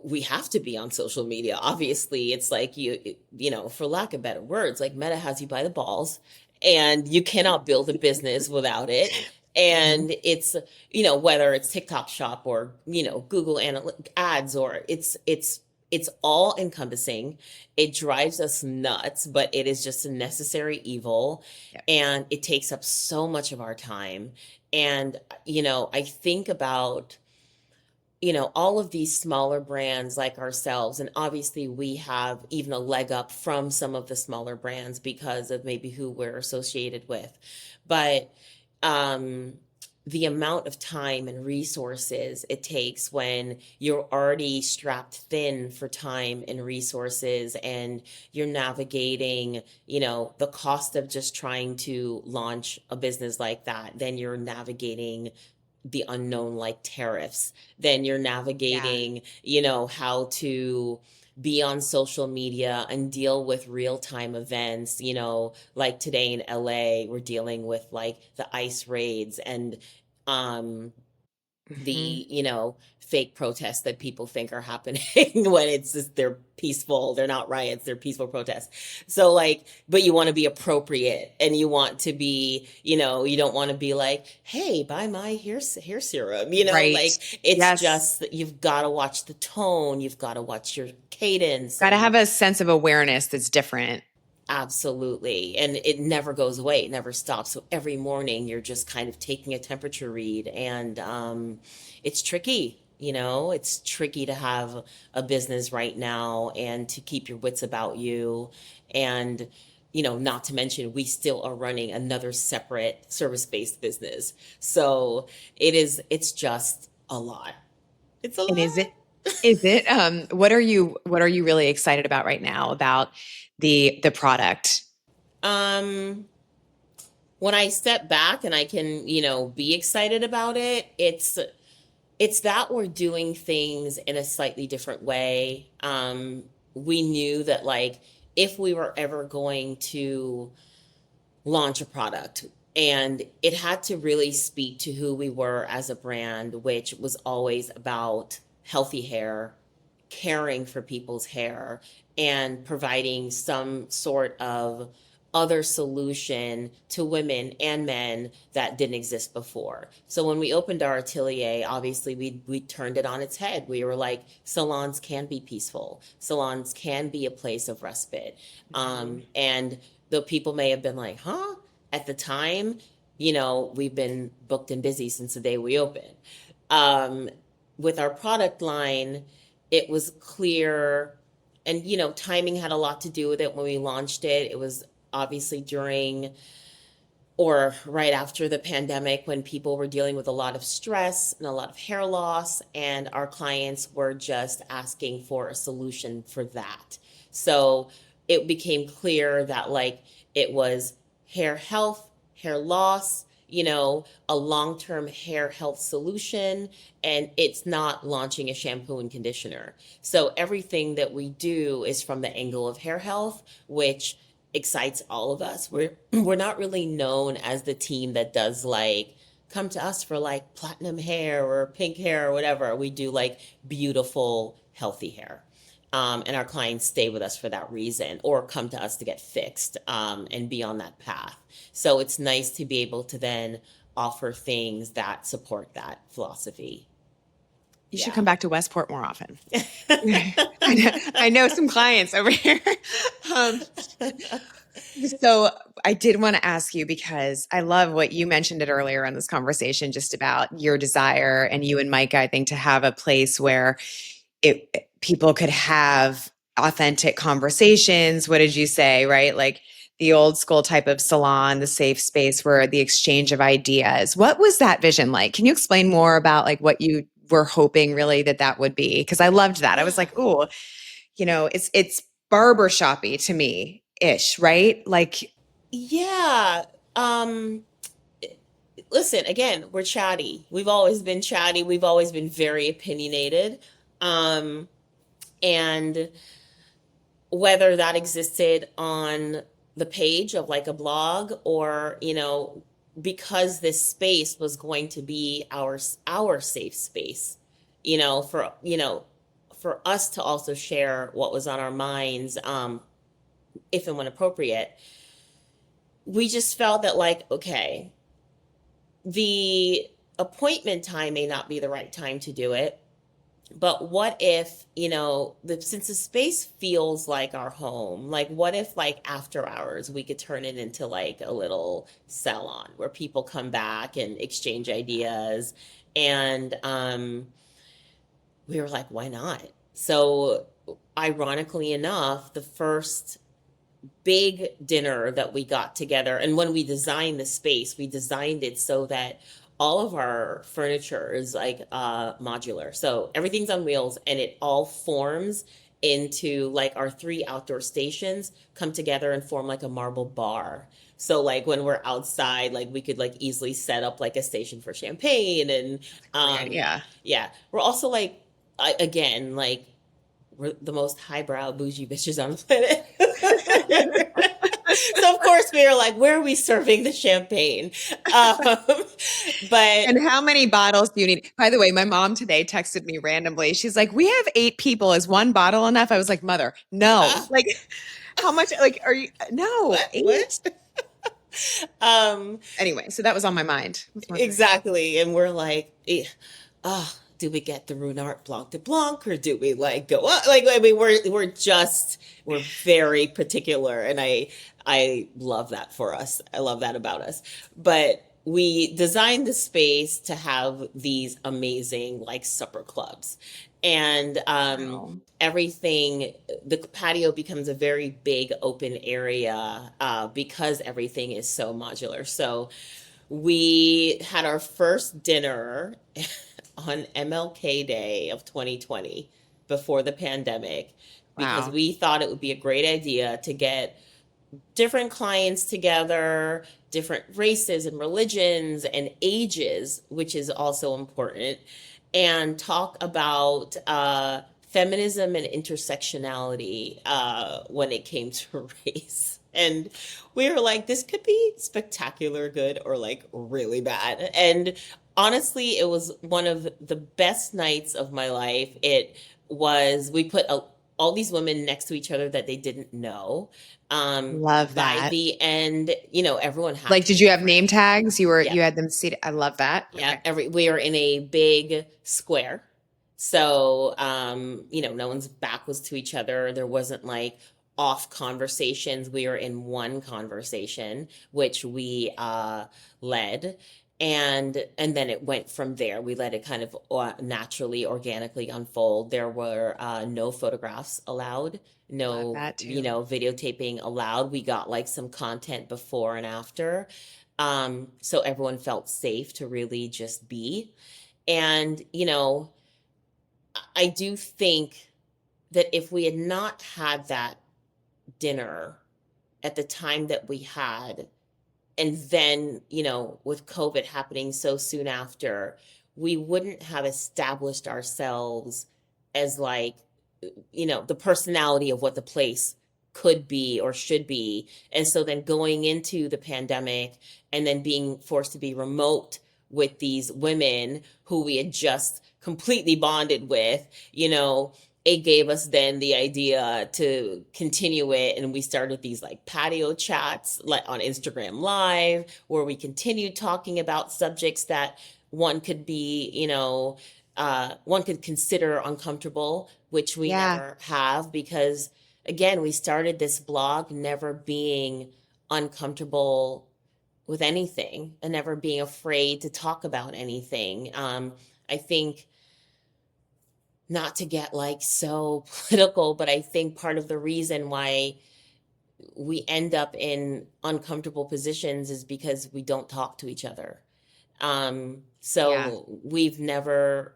we have to be on social media. Obviously, it's like you know, for lack of better words, like Meta has you by the balls, and you cannot build a business without it. Mhm. And it's, you know, whether it's TikTok Shop or, you know, Google ads, or it's all encompassing. It drives us nuts, but it is just a necessary evil, Yep. and it takes up so much of our time. And you know, I think about, you know, all of these smaller brands like ourselves, and obviously we have even a leg up from some of the smaller brands because of maybe who we're associated with. But um, the amount of time and resources it takes when you're already strapped thin for time and resources, and you're navigating, you know, the cost of just trying to launch a business like that, then you're navigating the unknown like tariffs, then you're Yeah. navigating, you know, how to be on social media and deal with real-time events, you know, like today in LA we're dealing with like the ICE raids, and um Mhm. the, you know, fake protests that people think are happening when it's just they're peaceful, they're not riots, they're peaceful protests. So like, but you want to be appropriate, and you want to be, you know, you don't want to be like, hey, buy my hair serum, you know, Right. like it's Yes. just that you've got to watch the tone, you've got to watch your cadence. Got to And have a sense of awareness that's different. absolutely. And it never goes away, it never stops. So every morning you're just kind of taking a temperature read, and it's tricky. You know, it's tricky to have a business right now and to keep your wits about you. And, you know, not to mention, we still are running another separate service-based business. So it's just a lot. It's a And lot. is it what are you really excited about right now about the product? Um, when I step back and I can, you know, be excited about it, it's that we're doing things in a slightly different way. We knew that like if we were ever going to launch a product, And it had to really speak to who we were as a brand, which was always about healthy hair, caring for people's hair, and providing some sort of other solution to women and men that didn't exist before. So when we opened our atelier, obviously we turned it on its head. We were like, salons can be peaceful. Salons can be a place of respite. And the people may have been like, huh? At the time, we've been booked and busy since the day we opened. Um, with our product line, it was clear, and timing had a lot to do with it when we launched it. It was obviously during or right after the pandemic when people were dealing with a lot of stress and a lot of hair loss, and our clients were just asking for a solution for that. So it became clear that like it was hair health, hair loss, a long-term hair health solution, and it's not launching a shampoo and conditioner. So everything that we do is from the angle of hair health, which excites all of us. We're not really known as the team that does like come to us for like platinum hair or pink hair or whatever. We do like beautiful, healthy hair. And our clients stay with us for that reason or come to us to get fixed and be on that path. So it's nice to be able to then offer things that support that philosophy. You should Yeah. come back to Westport more often. I know some clients over here. Um, so I did want to ask you, because I love what you mentioned it earlier in this conversation, just about your desire, and you and Mike, I think, to have a place where people could have authentic conversations. What did you say, right? Like the old school type of salon, the safe space where the exchange of ideas. What was that vision like? Can you explain more about like what you were hoping really that would be? Because I loved that. I was like, oh, it's barbershoppy to me ish, right? Like, Yeah. Listen, again, we're chatty. We've always been chatty. We've always been very opinionated. Um, and whether that existed on the page of like a blog or, because this space was going to be our safe space, for us to also share what was on our minds, if and when appropriate. We just felt that like, okay, the appointment time may not be the right time to do it. But what if, since the space feels like our home, like what if like after hours we could turn it into like a little salon where people come back and exchange ideas. And we were like, why not? So ironically enough, the first big dinner that we got together, and when we designed the space, we designed it so that all of our furniture is like modular, so everything's on wheels and it all forms into like our three outdoor stations come together and form like a marble bar. So like when we're outside, like we could like easily set up like a station for champagne. And great um idea. yeah, we're also like again like we're the most highbrow bougie bitches on the planet. So of course we were like, where are we serving the champagne? Um, but And how many bottles do you need? By the way, my mom today texted me randomly. She's like, "We have 8 people. Is one bottle enough?" I was like, "Mother, no. Like, how much? Like, are you? No, what? 8." Um, Anyway, so that was on my mind. exactly. And we're like, do we get the Runart Blanc de Blanc or do we like go up? Like, I mean, we're very particular, and I love that for us. I love that about us. But we designed the space to have these amazing like supper clubs. And Wow. everything, the patio becomes a very big open area because everything is so modular. So we had our first dinner on MLK Day of 2020 before the pandemic because Wow. we thought it would be a great idea to get different clients together, different races and religions and ages, which is also important, and talk about feminism and intersectionality when it came to race And we were like, this could be spectacular good or like really bad. And honestly, it was one of the best nights of my life. We put all these women next to each other that they didn't know. Love By that. the end, everyone had Like, to be did you have different. name tags? You Yep. had them seated. I love that. Yeah, Okay. we were in a big square. So, no one's back was to each other. There wasn't like off conversations. We were in one conversation, which we led. And then it went from there. We let it kind of naturally, organically unfold. There were no photographs allowed, Love no, that too. videotaping allowed. We got like some content before and after. So everyone felt safe to really just be. And, I do think that if we had not had that dinner at the time that we had, and then, with COVID happening so soon after, we wouldn't have established ourselves as like, the personality of what the place could be or should be. And so then going into the pandemic and then being forced to be remote with these women who we had just completely bonded with, it gave us then the idea to continue it. And we started these like patio chats like on Instagram Live, where we continued talking about subjects that one could be, one could consider uncomfortable, which we Yeah. never have because, again, we started this blog never being uncomfortable with anything and never being afraid to talk about anything. I think not to get like so political, but I think part of the reason why we end up in uncomfortable positions is because we don't talk to each other. Yeah. So we've never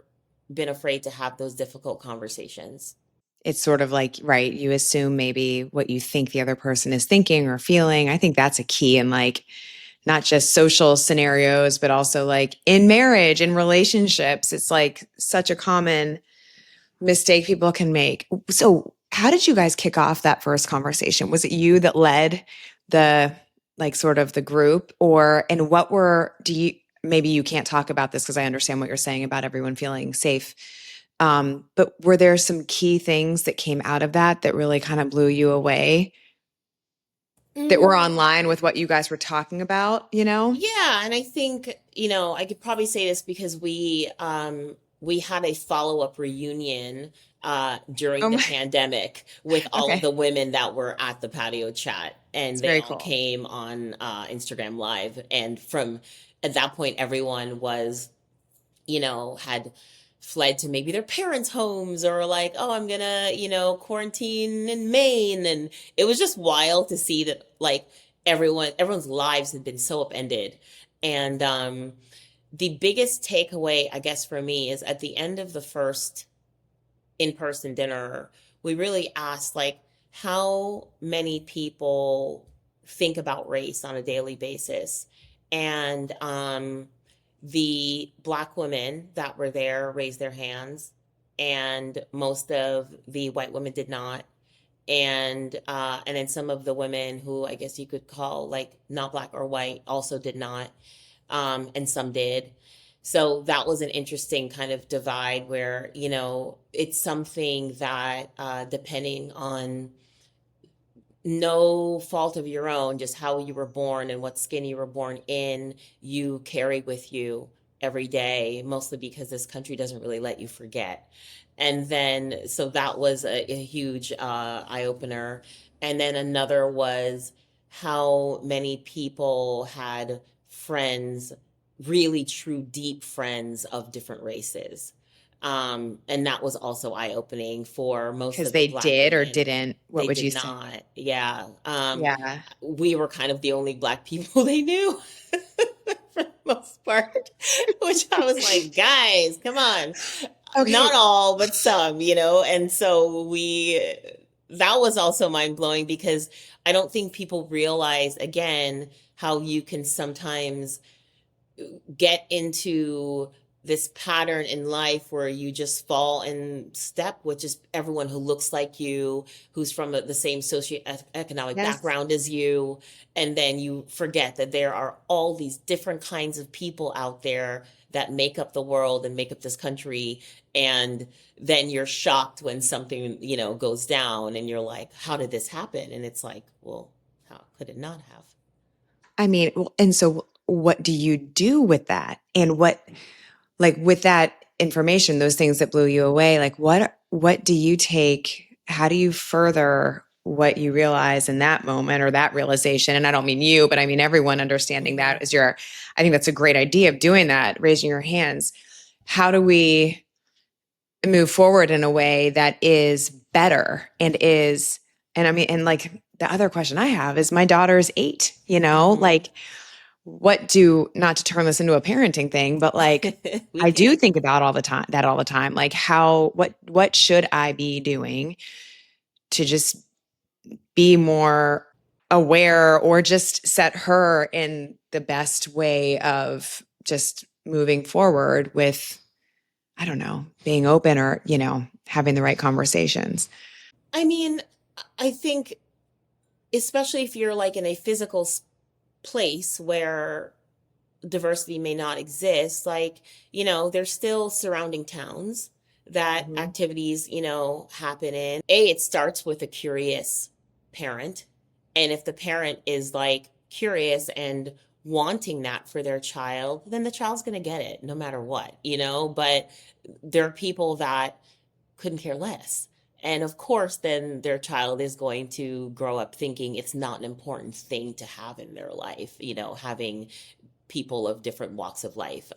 been afraid to have those difficult conversations. It's sort of like, right, you assume maybe what you think the other person is thinking or feeling. I think that's a key in like not just social scenarios, but also like in marriage and relationships. It's like such a common mistake people can make. So, how did you guys kick off that first conversation? Was it you that led the like sort of the group or and what were do you maybe you can't talk about this because I understand what you're saying about everyone feeling safe. But were there some key things that came out of that that really kind of blew you away that were Mm, online with what you guys were talking about, you know? yeah, and I think, I could probably say this because we had a follow-up reunion during Oh the my, pandemic with all of okay. the women that were at the patio chat, It's and they very all cool. came on Instagram Live. And from at that point, everyone was, had fled to maybe their parents' homes or like, oh, I'm gonna, quarantine in Maine. And it was just wild to see that like everyone's lives had been so upended. And the biggest takeaway, I guess, for me is at the end of the first in-person dinner, we really asked like how many people think about race on a daily basis. And the Black women that were there raised their hands, and most of the white women did not. And then some of the women who I guess you could call like not Black or white also did not, and some did. So that was an interesting kind of divide where, it's something that, depending on no fault of your own, just how you were born and what skin you were born in, you carry with you every day, mostly because this country doesn't really let you forget. And then, so that was a huge eye opener. And then another was how many people had friends, really true, deep friends of different races. And that was also eye opening for most Because of the they Black did or women. didn't. What They would did you say? not. Yeah. Yeah. We were kind of the only Black people they knew for the most part, which I was like, guys, come on. Not Okay. all, but some, And so that was also mind blowing because I don't think people realize, again, how you can sometimes get into this pattern in life where you just fall in step with just everyone who looks like you, who's from the same socioeconomic Yes. background as you, and then you forget that there are all these different kinds of people out there that make up the world and make up this country, and then you're shocked when something, goes down and you're like, how did this happen? And it's like, well, how could it not have? I mean, and so what do you do with that? And what, like with that information, those things that blew you away, like what do you take? How do you further what you realize in that moment or that realization? And I don't mean you, but I mean everyone understanding Hmm. that is I think that's a great idea of doing that, raising your hands. How do we move forward in a way that is better and I mean, and like the other question I have is my daughter's 8, Hmm. like not to turn this into a parenting thing, but like We I do can. think about all the time, like what should I be doing to just be more aware or just set her in the best way of just moving forward with, I don't know, being open or, having the right conversations. I mean, I think, especially if you're like in a physical place where diversity may not exist, like, there's still surrounding towns that Mhm. activities, happen in. It starts with a curious parent. And if the parent is like curious and wanting that for their child, then the child's going to get it no matter what, But there are people that couldn't care less. And of course, then their child is going to grow up thinking it's not an important thing to have in their life, having people of different walks of life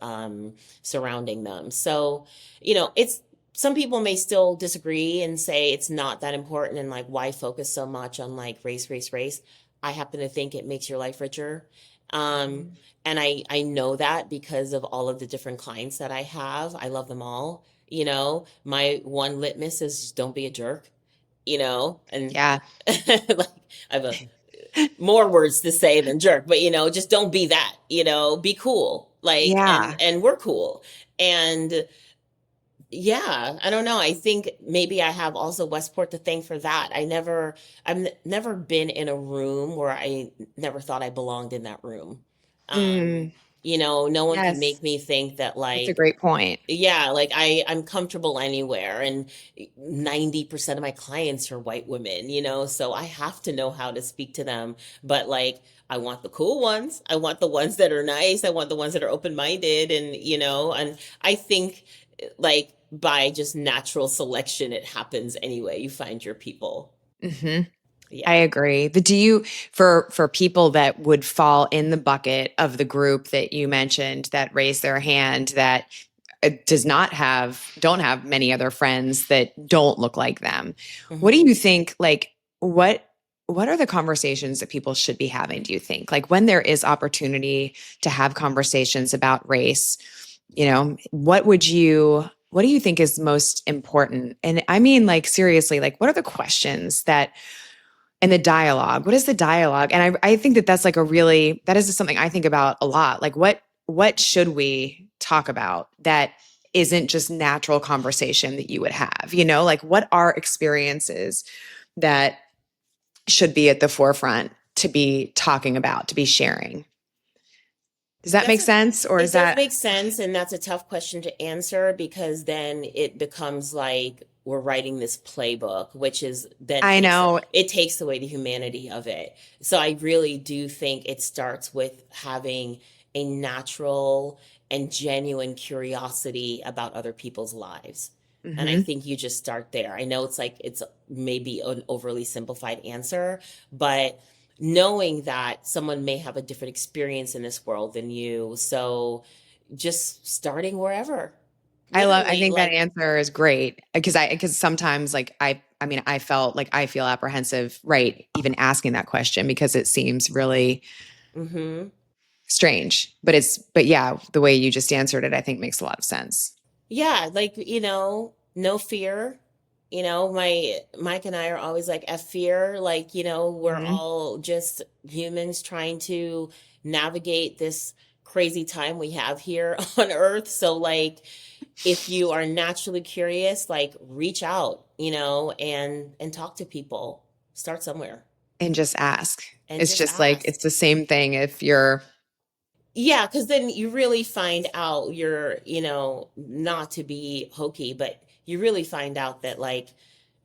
surrounding them. So, it's some people may still disagree and say it's not that important and like why focus so much on like race, race, race. I happen to think it makes your life richer. Um, Mhm. and I know that because of all of the different clients that I have. I love them all. My one litmus is just don't be a jerk, and Yeah. like I have a more words to say than jerk, but just don't be that, be cool. Like, and Yeah. we're cool. And yeah, I don't know. I think maybe I have also Westport to thank for that. I've never been in a room where I never thought I belonged in that room. Um, Mm, no one can yes. make me think that That's a like, great point. yeah, like I'm comfortable anywhere, and 90% of my clients are white women, so I have to know how to speak to them. But like, I want the cool ones. I want the ones that are nice. I want the ones that are open-minded, and and I think like by just natural selection it happens anyway. You find your people. Hmm. I Yeah. agree. The do you for people that would fall in the bucket of the group that you mentioned that raised their hand that does not have don't have many other friends that don't look like them. What do Hmm. you think, like what are the conversations that people should be having, do you think? Like when there is opportunity to have conversations about race, what do you think is most important? And I mean, like seriously, like what are the questions that and the dialogue? What is the dialogue? And I think that that's like that is something I think about a lot. Like what should we talk about that isn't just natural conversation that you would have? Like what are experiences that should be at the forefront to be talking about, to be sharing? Does that That's make a sense? Or It is does that make sense, and that's a tough question to answer because then it becomes like we're writing this playbook, which is then I know. takes away the humanity of it. So I really do think it starts with having a natural and genuine curiosity about other people's lives. And I Mhm. think you just start there. I know it's maybe an overly simplified answer, but knowing that someone may have a different experience in this world than you. So just starting wherever, I literally, think that like, answer is great because sometimes like I mean I felt like I feel apprehensive, right, even asking that question because it seems really mm-hmm. strange. But yeah, the way you just answered it I think makes a lot of sense. Yeah, like, no fear. My Mike and I are always like, F fear. Like, we're Mhm. all just humans trying to navigate this crazy time we have here on earth. So like if you are naturally curious, like reach out, and talk to people. Start somewhere And just ask. and It's just just like, ask. it's the same thing if you're, Yeah, because then you really find out you're, not to be hokey, but you really find out that, like,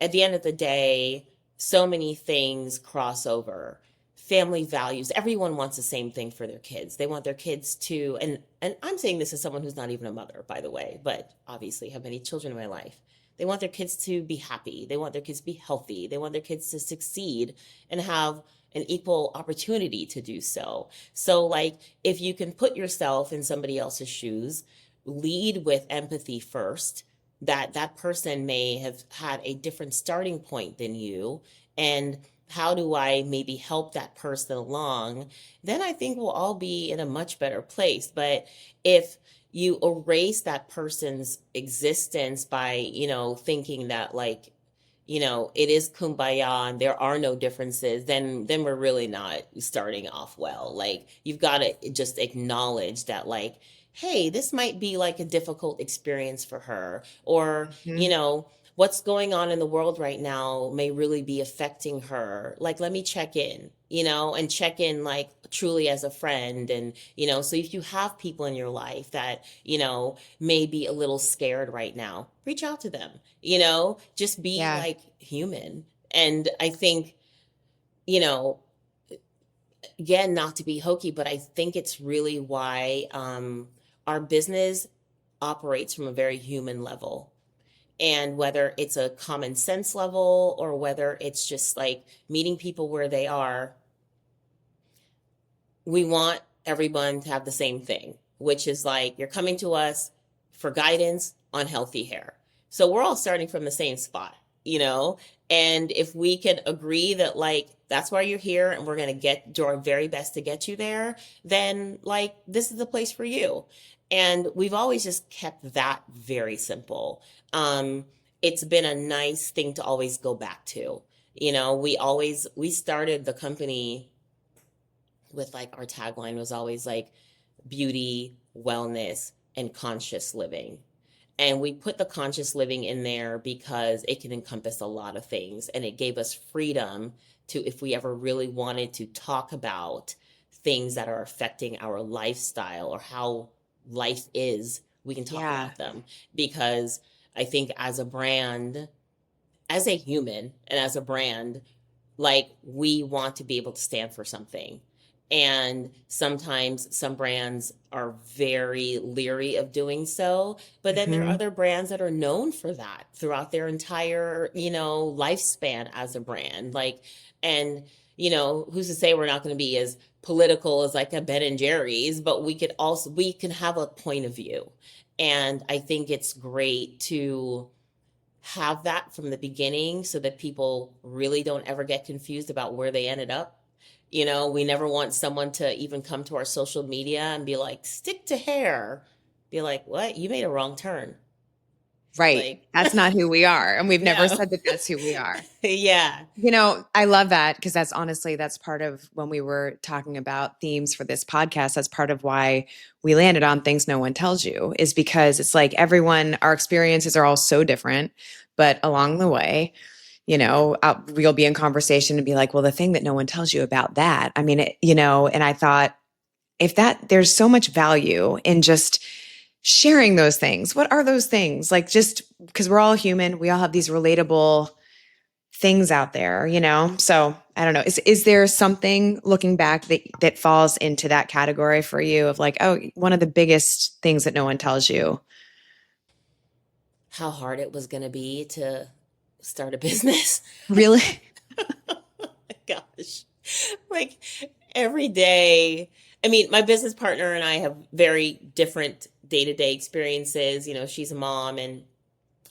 at the end of the day, so many things cross over. Family values, everyone wants the same thing for their kids. They want their kids to, and I'm saying this as someone who's not even a mother, by the way, but obviously have many children in my life. They want their kids to be happy. They want their kids to be healthy. They want their kids to succeed and have an equal opportunity to do so. So, like, if you can put yourself in somebody else's shoes, lead with empathy first, that person may have had a different starting point than you, and how do I maybe help that person along, then I think we'll all be in a much better place. But if you erase that person's existence by, thinking that, like, it is kumbaya and there are no differences, then we're really not starting off well. Like, you've got to just acknowledge that, like, hey, this might be like a difficult experience for her, or, Mhm. what's going on in the world right now may really be affecting her. Like, let me check in, and check in, like, truly as a friend. And, so if you have people in your life that, may be a little scared right now, reach out to them, just be Yeah. like human. And I think, you know, again, not to be hokey, but I think it's really why our business operates from a very human level. And whether it's a common sense level or whether it's just like meeting people where they are, we want everyone to have the same thing, which is like you're coming to us for guidance on healthy hair. So we're all starting from the same spot, you know? And if we can agree that, like, that's why you're here and we're going to do our very best to get you there, then, like, this is the place for you. And we've always just kept that very simple. Um, it's been a nice thing to always go back to. We started the company with, like, our tagline was always like beauty, wellness, and conscious living. And we put the conscious living in there because it can encompass a lot of things. And it gave us freedom to, if we ever really wanted to talk about things that are affecting our lifestyle or how life is, we can talk Yeah. about them. Because I think as a brand, as a human, and as a brand, like, we want to be able to stand for something. And sometimes some brands are very leery of doing so, but then there are Hmm. other brands that are known for that throughout their entire, lifespan as a brand. Like, and, who's to say we're not going to be as political as like a Ben and Jerry's, but we can have a point of view. And I think it's great to have that from the beginning so that people really don't ever get confused about where they ended up. We never want someone to even come to our social media and be like, stick to hair. Be like, what? You made a wrong turn. Right. Like, That's not who we are. And we've never no. said that that's who we are. Yeah. I love that because that's honestly, that's part of when we were talking about themes for this podcast. That's part of why we landed on things no one tells you, is because it's like our experiences are all so different. But along the way, we'll be in conversation and be like, well, the thing that no one tells you about that. I mean, and I thought, there's so much value in just sharing those things. What are those things? Like, just because we're all human, we all have these relatable things out there, So I don't know. Is there something looking back that falls into that category for you of like, oh, one of the biggest things that no one tells you? How hard it was going to be to start a business. Really? Gosh. Like, every day. I mean, my business partner and I have very different day-to-day experiences. She's a mom and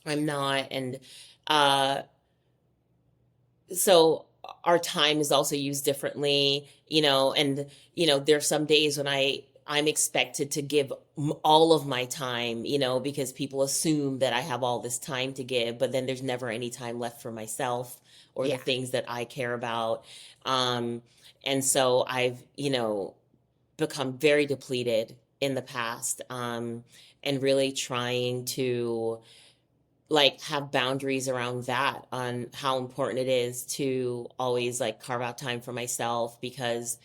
I'm not. And uh, so our time is also used differently, and, there's some days when I'm expected to give all of my time, because people assume that I have all this time to give, but then there's never any time left for myself or the Yeah. things that I care about. Um, and so I've, become very depleted in the past, and really trying to like have boundaries around that, on how important it is to always like carve out time for myself, because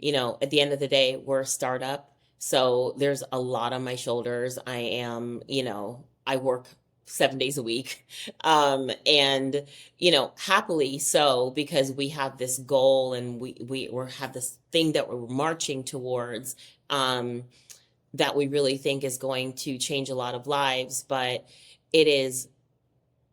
at the end of the day, we're a startup, so there's a lot on my shoulders. I work 7 days a week, and happily so, because we have this goal, and we have this thing that we're marching towards, that we really think is going to change a lot of lives, but it is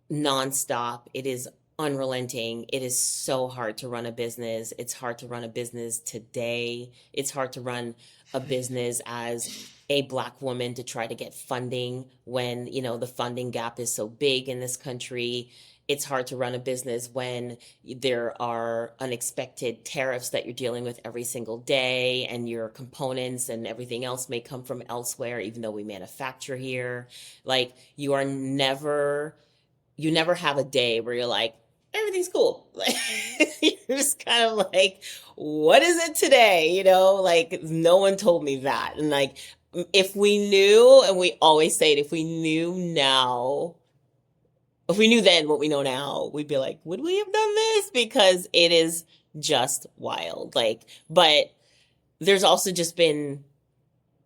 nonstop. It is unrelenting. It is so hard to run a business. It's hard to run a business today. It's hard to run a business as a Black woman, to try to get funding when, the funding gap is so big in this country. It's hard to run a business when there are unexpected tariffs that you're dealing with every single day, and your components and everything else may come from elsewhere, even though we manufacture here. Like, you never have a day where you're like, everything's cool. Like, you're just kind of like, what is it today? Like, no one told me that. And like, if we knew, and we always say it, if we knew then what we know now, we'd be like, would we have done this? Because it is just wild. Like, but there's also just been,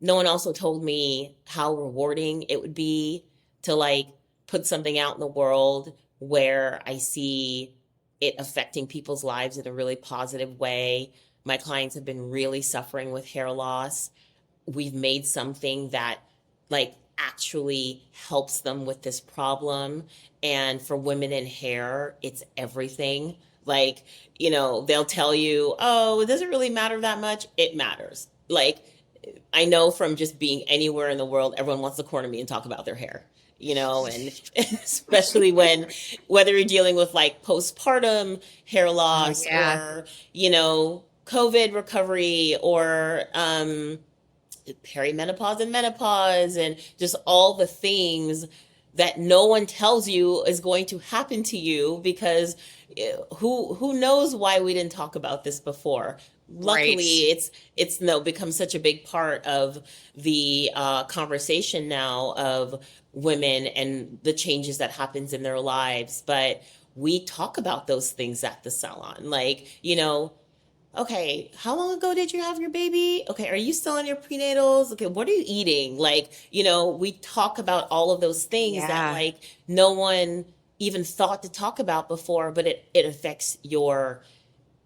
no one also told me how rewarding it would be to like put something out in the world where I see it affecting people's lives in a really positive way. My clients have been really suffering with hair loss. We've made something that like actually helps them with this problem. And for women in hair, it's everything. Like, they'll tell you, oh, it doesn't really matter that much. It matters. Like, I know from just being anywhere in the world, everyone wants to corner me and talk about their hair, and especially whether you're dealing with like postpartum hair Oh, loss, yeah. or, COVID recovery, or, perimenopause and menopause, and just all the things that no one tells you is going to happen to you, because who knows why we didn't talk about this before. Right. Luckily, it's no become such a big part of the conversation now of women and the changes that happens in their lives. But we talk about those things at the salon, like, okay, how long ago did you have your baby? Okay, are you still on your prenatals? Okay, what are you eating? Like, we talk about all of those things that Yeah. like no one even thought to talk about before, but it affects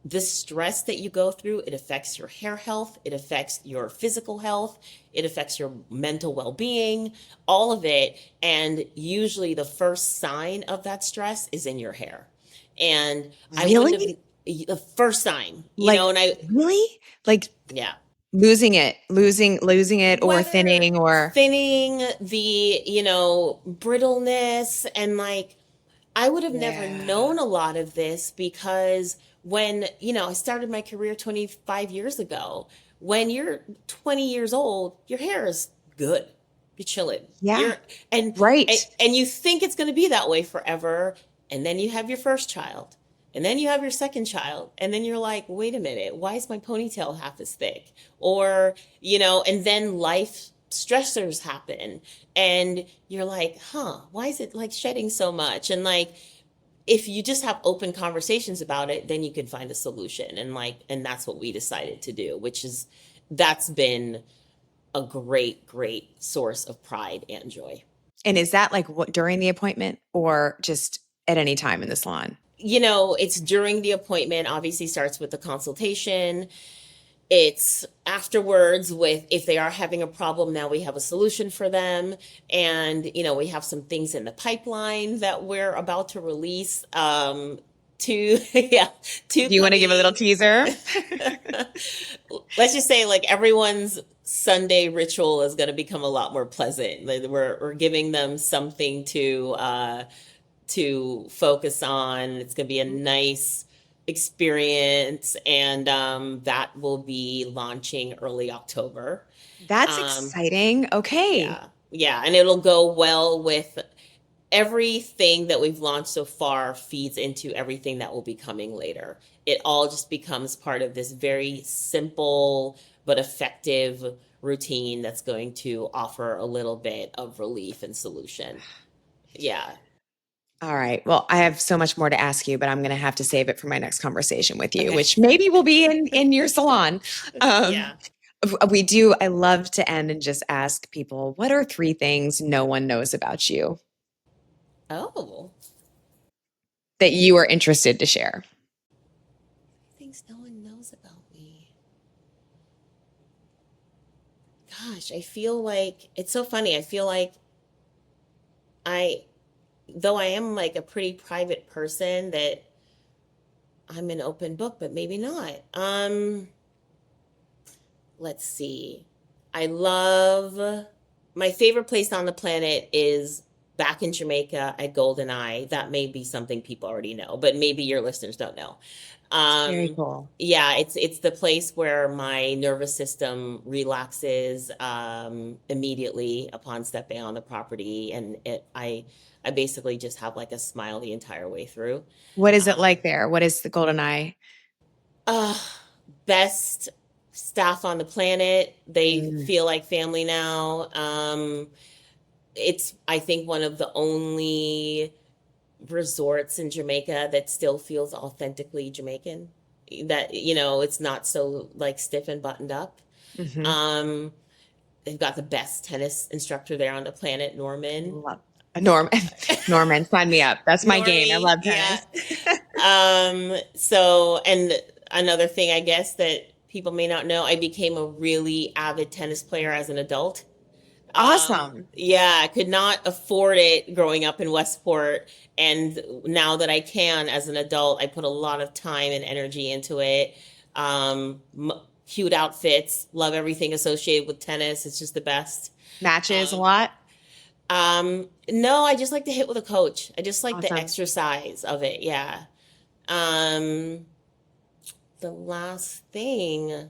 the stress that you go through. It affects your hair health. It affects your physical health. It affects your mental well-being, all of it. And usually the first sign of that stress is in your hair. And I wouldn't Really? have, the first sign, Like, and I, really? Like yeah. losing it, or Whether thinning, or thinning, the, brittleness, and like, I would have never yeah. known a lot of this, because when, I started my career 25 years ago, when you're 20 years old, your hair is good. You're chilling. Yeah. And, Right. and you think it's going to be that way forever. And then you have your first child. And then you have your second child. And then you're like, wait a minute, why is my ponytail half as thick? Or, and then life stressors happen, and you're like, why is it like shedding so much? And like, if you just have open conversations about it, then you can find a solution. And like, and that's what we decided to do, that's been a great, great source of pride and joy. And is that like what, during the appointment, or just at any time in the salon? It's during the appointment, obviously starts with the consultation. It's afterwards, with if they are having a problem, now we have a solution for them. And, we have some things in the pipeline that we're about to release, to, yeah, to Do you want to give a little coming. teaser? Let's just say like everyone's Sunday ritual is going to become a lot more pleasant. Like, we're giving them something to focus on. It's going to be a nice experience, and that will be launching early October. That's Um, exciting. Okay. yeah, yeah, and it'll go well with everything that we've launched so far. Feeds into everything that will be coming later. It all just becomes part of this very simple, but effective routine that's going to offer a little bit of relief and solution. Yeah. All right. Well, I have so much more to ask you, but I'm going to have to save it for my next conversation with you, Okay. which maybe will be in your salon. Um, Yeah. we do. I love to end and just ask people, what are three things no one knows about you Oh, that you are interested to share? things no one knows about me. Gosh, I feel like it's so funny. I feel like I, though I am like a pretty private person, that I'm an open book, but maybe not. Let's see. I love my favorite place on the planet is back in Jamaica at Golden Eye. That may be something people already know, but maybe your listeners don't know. Very Um, cool. yeah, it's the place where my nervous system relaxes immediately upon stepping on the property, and I basically just have like a smile the entire way through. What is it Um, like there? What is the Golden Eye? uh, Best staff on the planet. They Mm, feel like family now. It's I think one of the only resorts in Jamaica that still feels authentically Jamaican. That, it's not so like stiff and buttoned up. hmm Um, they've got the best tennis instructor there on the planet, Norman. Love Norman. Norman, sign me up. That's my game. I Normie, love yeah. tennis. So, and another thing, I guess, that people may not know, I became a really avid tennis player as an adult. Awesome. Yeah, I could not afford it growing up in Westport. And now that I can as an adult, I put a lot of time and energy into it. Cute outfits, love everything associated with tennis. It's just the best. Matches a Um, lot. no, I just like to hit with a coach. I just like the Awesome. exercise of it. Yeah. Um, the last thing,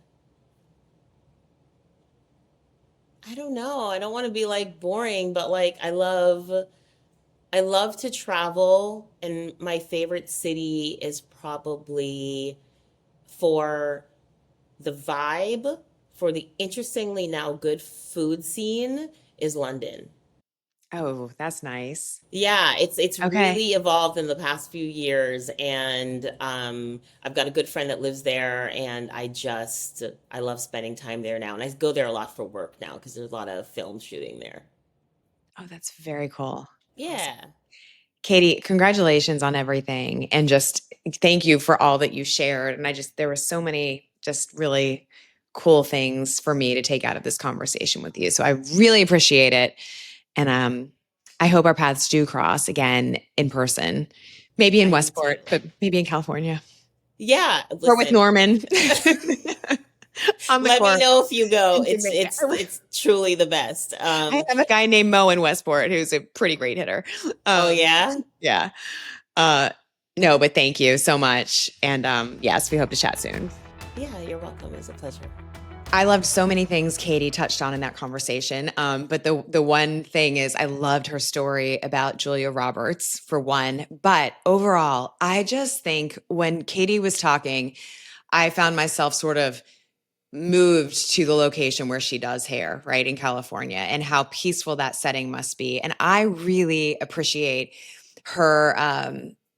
I don't know. I don't want to be like boring, but like I love to travel, and my favorite city is probably for the vibe, for the interestingly now good food scene is London. Oh, that's nice. Yeah, it's Okay. really evolved in the past few years, and I've got a good friend that lives there, and I love spending time there now, and I go there a lot for work now because there's a lot of film shooting there. Oh, that's very cool. Awesome. Yeah, Katie, congratulations on everything. And just thank you for all that you shared. And there were so many just really cool things for me to take out of this conversation with you. So I really appreciate it. And I hope our paths do cross again in person, maybe in I do too. Westport, but maybe in California Yeah, or with listen. Norman on the Let me court know if you go. in It's Jamaica. it's it's truly the best. I have a guy named Mo in Westport who's a pretty great hitter. Oh Um, yeah? yeah. Uh, no, but thank you so much. And yes, we hope to chat soon. Yeah, you're welcome. It's a pleasure. I loved so many things Katie touched on in that conversation. But the one thing is I loved her story about Julia Roberts for one. But overall, I just think when Katie was talking, I found myself sort of moved to the location where she does hair, right, in California, and how peaceful that setting must be. And I really appreciate her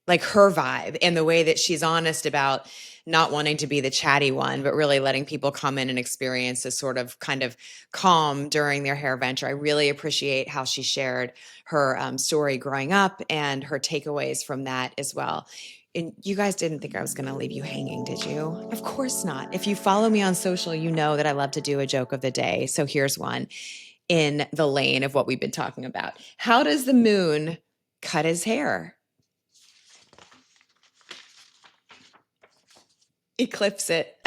like her vibe and the way that she's honest about not wanting to be the chatty one, but really letting people come in and experience a sort of kind of calm during their hair venture. I really appreciate how she shared her story growing up and her takeaways from that as well. And you guys didn't think I was going to leave you hanging, did you? Of course not. If you follow me on social, you know that I love to do a joke of the day. So here's one in the lane of what we've been talking about. How does the moon cut his hair? Eclipse it.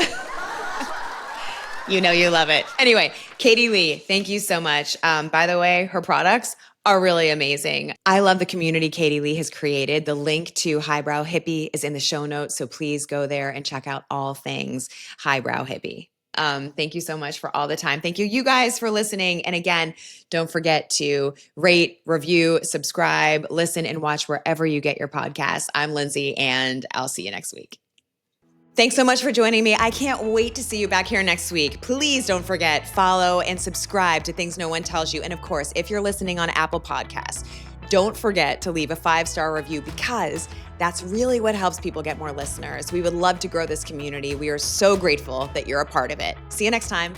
You know you love it. Anyway, Kadi Lee, thank you so much. By the way, her products are really amazing. I love the community Kadi Lee has created. The link to Highbrow Hippie is in the show notes, so please go there and check out all things Highbrow Hippie. Thank you so much for all the time. Thank you, you guys, for listening. And again, don't forget to rate, review, subscribe, listen, and watch wherever you get your podcasts. I'm Lindsay, and I'll see you next week. Thanks so much for joining me. I can't wait to see you back here next week. Please don't forget, follow and subscribe to Things No One Tells You. And of course, if you're listening on Apple Podcasts, don't forget to leave a 5-star review, because that's really what helps people get more listeners. We would love to grow this community. We are so grateful that you're a part of it. See you next time.